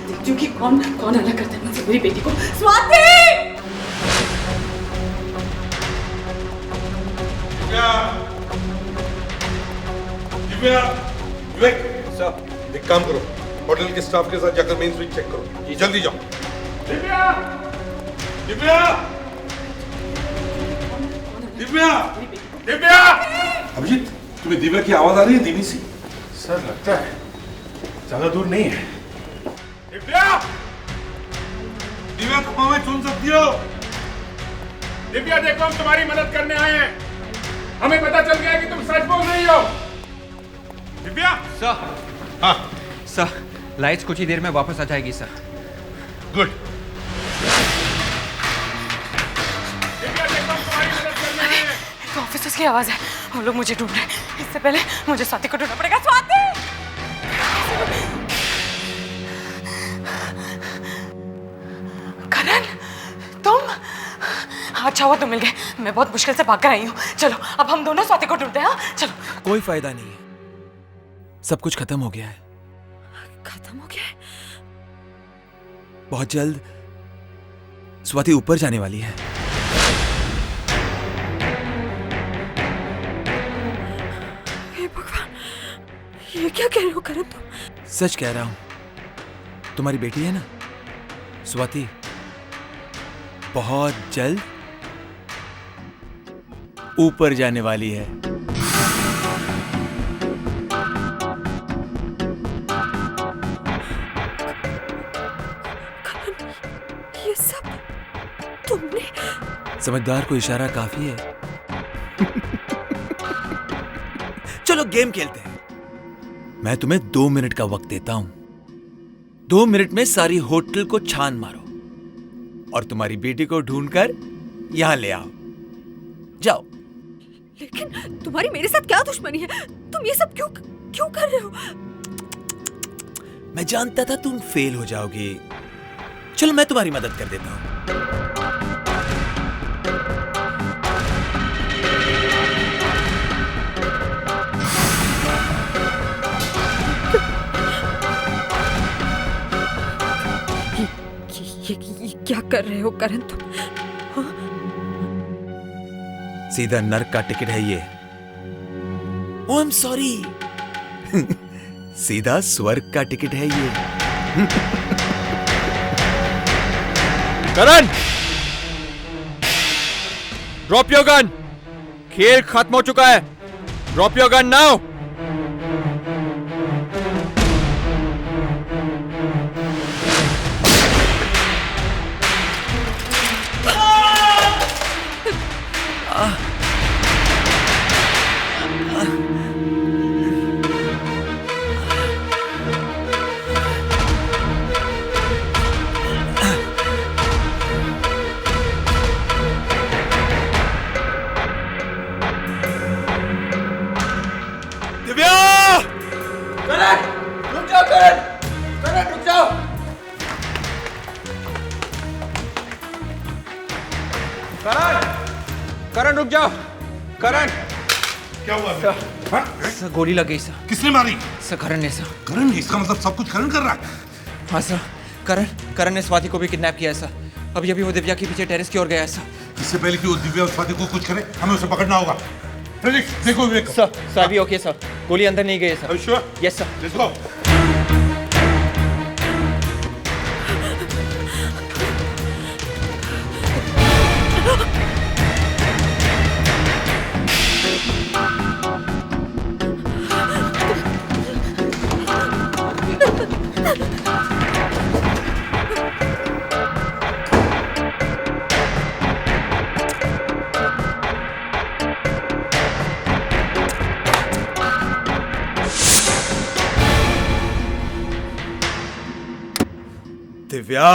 देखती हूँ कि कौन अलग करता है मुझसे मेरी बेटी को। स्वाति! दिव्या, विवेक, सर एक काम करो, होटल के स्टाफ के साथ जाकर मेन स्विच चेक करो। जल्दी जाओ। दिव्या, दिव्या, दिव्या, दिव्या। अभिजीत, तुम्हें दिव्या की आवाज आ रही है धीमी सी? सर लगता है ज्यादा दूर नहीं है। दिव्या, दिव्या तुम हमें सुन सकती हो? दिव्या देखो, हम तुम्हारी मदद करने आए हैं। हमें पता चल गया कि तुम सच बोल रही हो। दिव्या। सर, हाँ सर लाइट्स कुछ ही देर में वापस आ जाएगी सर। गुड। ऑफिसर्स की आवाज है, वो लोग मुझे ढूंढ रहे हैं। इससे पहले मुझे स्वाति को ढूंढना पड़ेगा। स्वाति! करण, तुम? अच्छा हुआ तुम मिल गए, मैं बहुत मुश्किल से भाग कर आई हूँ। चलो अब हम दोनों स्वाति को ढूंढते हैं। हाँ चलो। कोई फायदा नहीं है, सब कुछ खत्म हो गया है। खत्म हो गया है? बहुत जल्द स्वाति ऊपर जाने वाली है। हे भगवान, ये क्या कह रहे हो करण तुम? सच कह रहा हूं, तुम्हारी बेटी है ना स्वाति, बहुत जल्द ऊपर जाने वाली है। ये सब तुमने? समझदार को इशारा काफी है। चलो गेम खेलते हैं। मैं तुम्हें 2 मिनट का वक्त देता हूं। 2 मिनट में सारी होटल को छान मारो और तुम्हारी बेटी को ढूंढकर यहां ले आओ। जाओ। लेकिन तुम्हारी मेरे साथ क्या दुश्मनी है? तुम ये सब क्यों कर रहे हो? मैं जानता था तुम फेल हो जाओगी। चलो मैं तुम्हारी मदद कर देता हूं। ये क्या कर रहे हो करण तुम? हाँ? सीधा नर्क का टिकट है ये। Oh I am sorry. सीधा स्वर्ग का टिकट है ये। Karan, drop your gun. खेल खत्म हो चुका है। Drop your gun now. Karan रुक जाओ। करण, क्या हुआ? सर गोली लग गई सर। किसने मारी? सर करण ने सर। करण ने? इसका मतलब सब कुछ करण कर रहा है? हाँ सर, करण ने स्वाति को भी किडनैप किया है सर। अभी वो दिव्या के पीछे टेरेस की ओर गया है सर। इससे पहले कि वो दिव्या और स्वाति को कुछ करे, हमें उसे पकड़ना होगा। देखो विवेक। सर अभी ओके सर, गोली अंदर नहीं गई है sir. Sure? Yes sir. Let's go. Divya,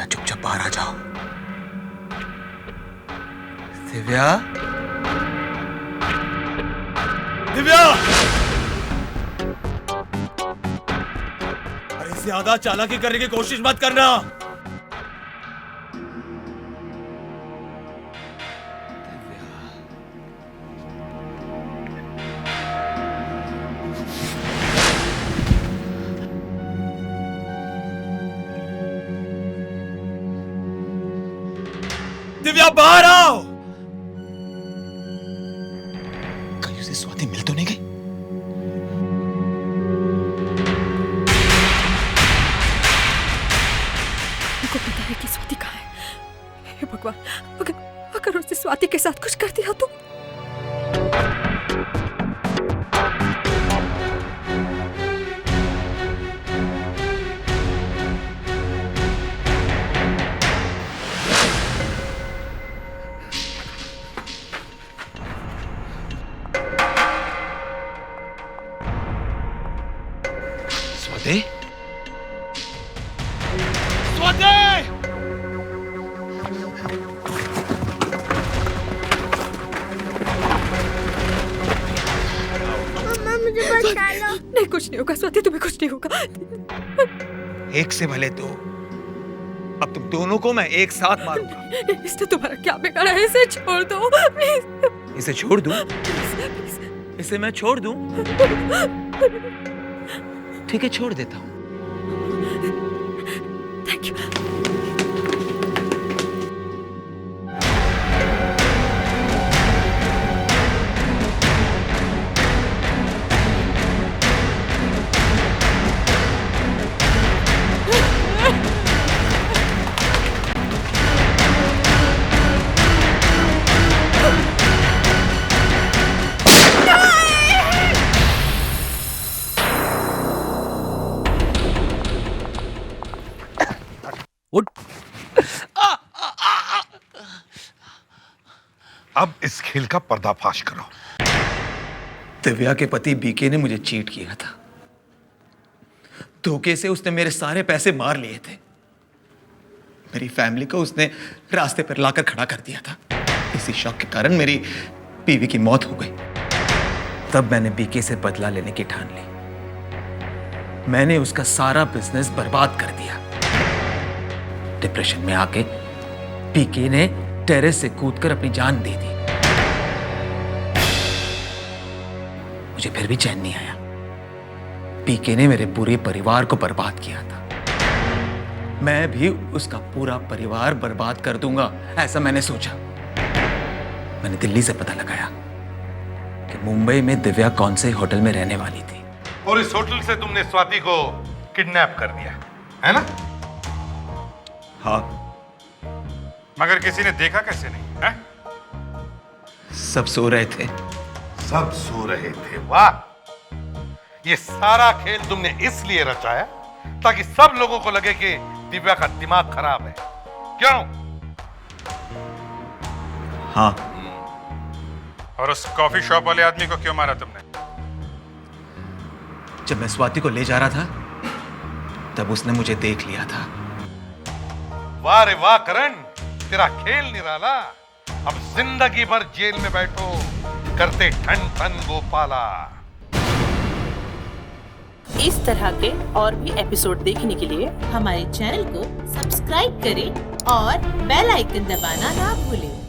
चुपचाप बाहर आ जाओ। दिव्या, दिव्या, अरे ज्यादा चालाकी करने की कोशिश मत करना। दिव्या, बाहर आओ। कहीं उसे स्वाति मिल तो नहीं गई? उनको पता है कि स्वाति कहाँ है। हे भगवान, अगर उसने स्वाति के साथ कुछ कर दिया तो। स्वाति, स्वाति! मम्मा मुझे बचा लो। नहीं, कुछ नहीं होगा स्वाति, तुम्हें कुछ नहीं होगा। एक से भले दो। अब तुम दोनों को मैं एक साथ मारूंगा। इसने तुम्हारा क्या बिगाड़ा है? इसे छोड़ दो प्लीज। इसे छोड़ दूं? इसे मैं छोड़ दूं? ठीक है, छोड़ देता हूं। Thank you. अब इस खेल का पर्दाफाश करो। दिव्या के पति बीके ने मुझे चीट किया था। धोखे से उसने मेरे सारे पैसे मार लिए थे। मेरी फैमिली को उसने रास्ते पर लाकर खड़ा कर दिया था। इसी शौक के कारण मेरी बीवी की मौत हो गई। तब मैंने बीके से बदला लेने की ठान ली। मैंने उसका सारा बिजनेस बर्बाद कर दिया। डिप्रेशन में आके बीके ने टेरेस से कूदकर अपनी जान दे दी। मुझे फिर भी चैन नहीं आया। पीके ने मेरे पूरे परिवार को बर्बाद किया था। मैं भी उसका पूरा परिवार बर्बाद कर दूंगा, ऐसा मैंने सोचा। मैंने दिल्ली से पता लगाया कि मुंबई में दिव्या कौन से होटल में रहने वाली थी। और इस होटल से तुमने स्वाति को किडनैप कर दिया, है ना? हाँ। मगर किसी ने देखा कैसे नहीं है? सब सो रहे थे। सब सो रहे थे? वाह! ये सारा खेल तुमने इसलिए रचाया ताकि सब लोगों को लगे कि दिव्या का दिमाग खराब है, क्यों? हाँ। और उस कॉफी शॉप वाले आदमी को क्यों मारा तुमने? जब मैं स्वाति को ले जा रहा था तब उसने मुझे देख लिया था। वाह रे वाह करण, तेरा खेल निराला। अब जिंदगी भर जेल में बैठो करते ठन ठन गोपाला। इस तरह के और भी एपिसोड देखने के लिए हमारे चैनल को सब्सक्राइब करें और बेल आइकन दबाना ना भूलें।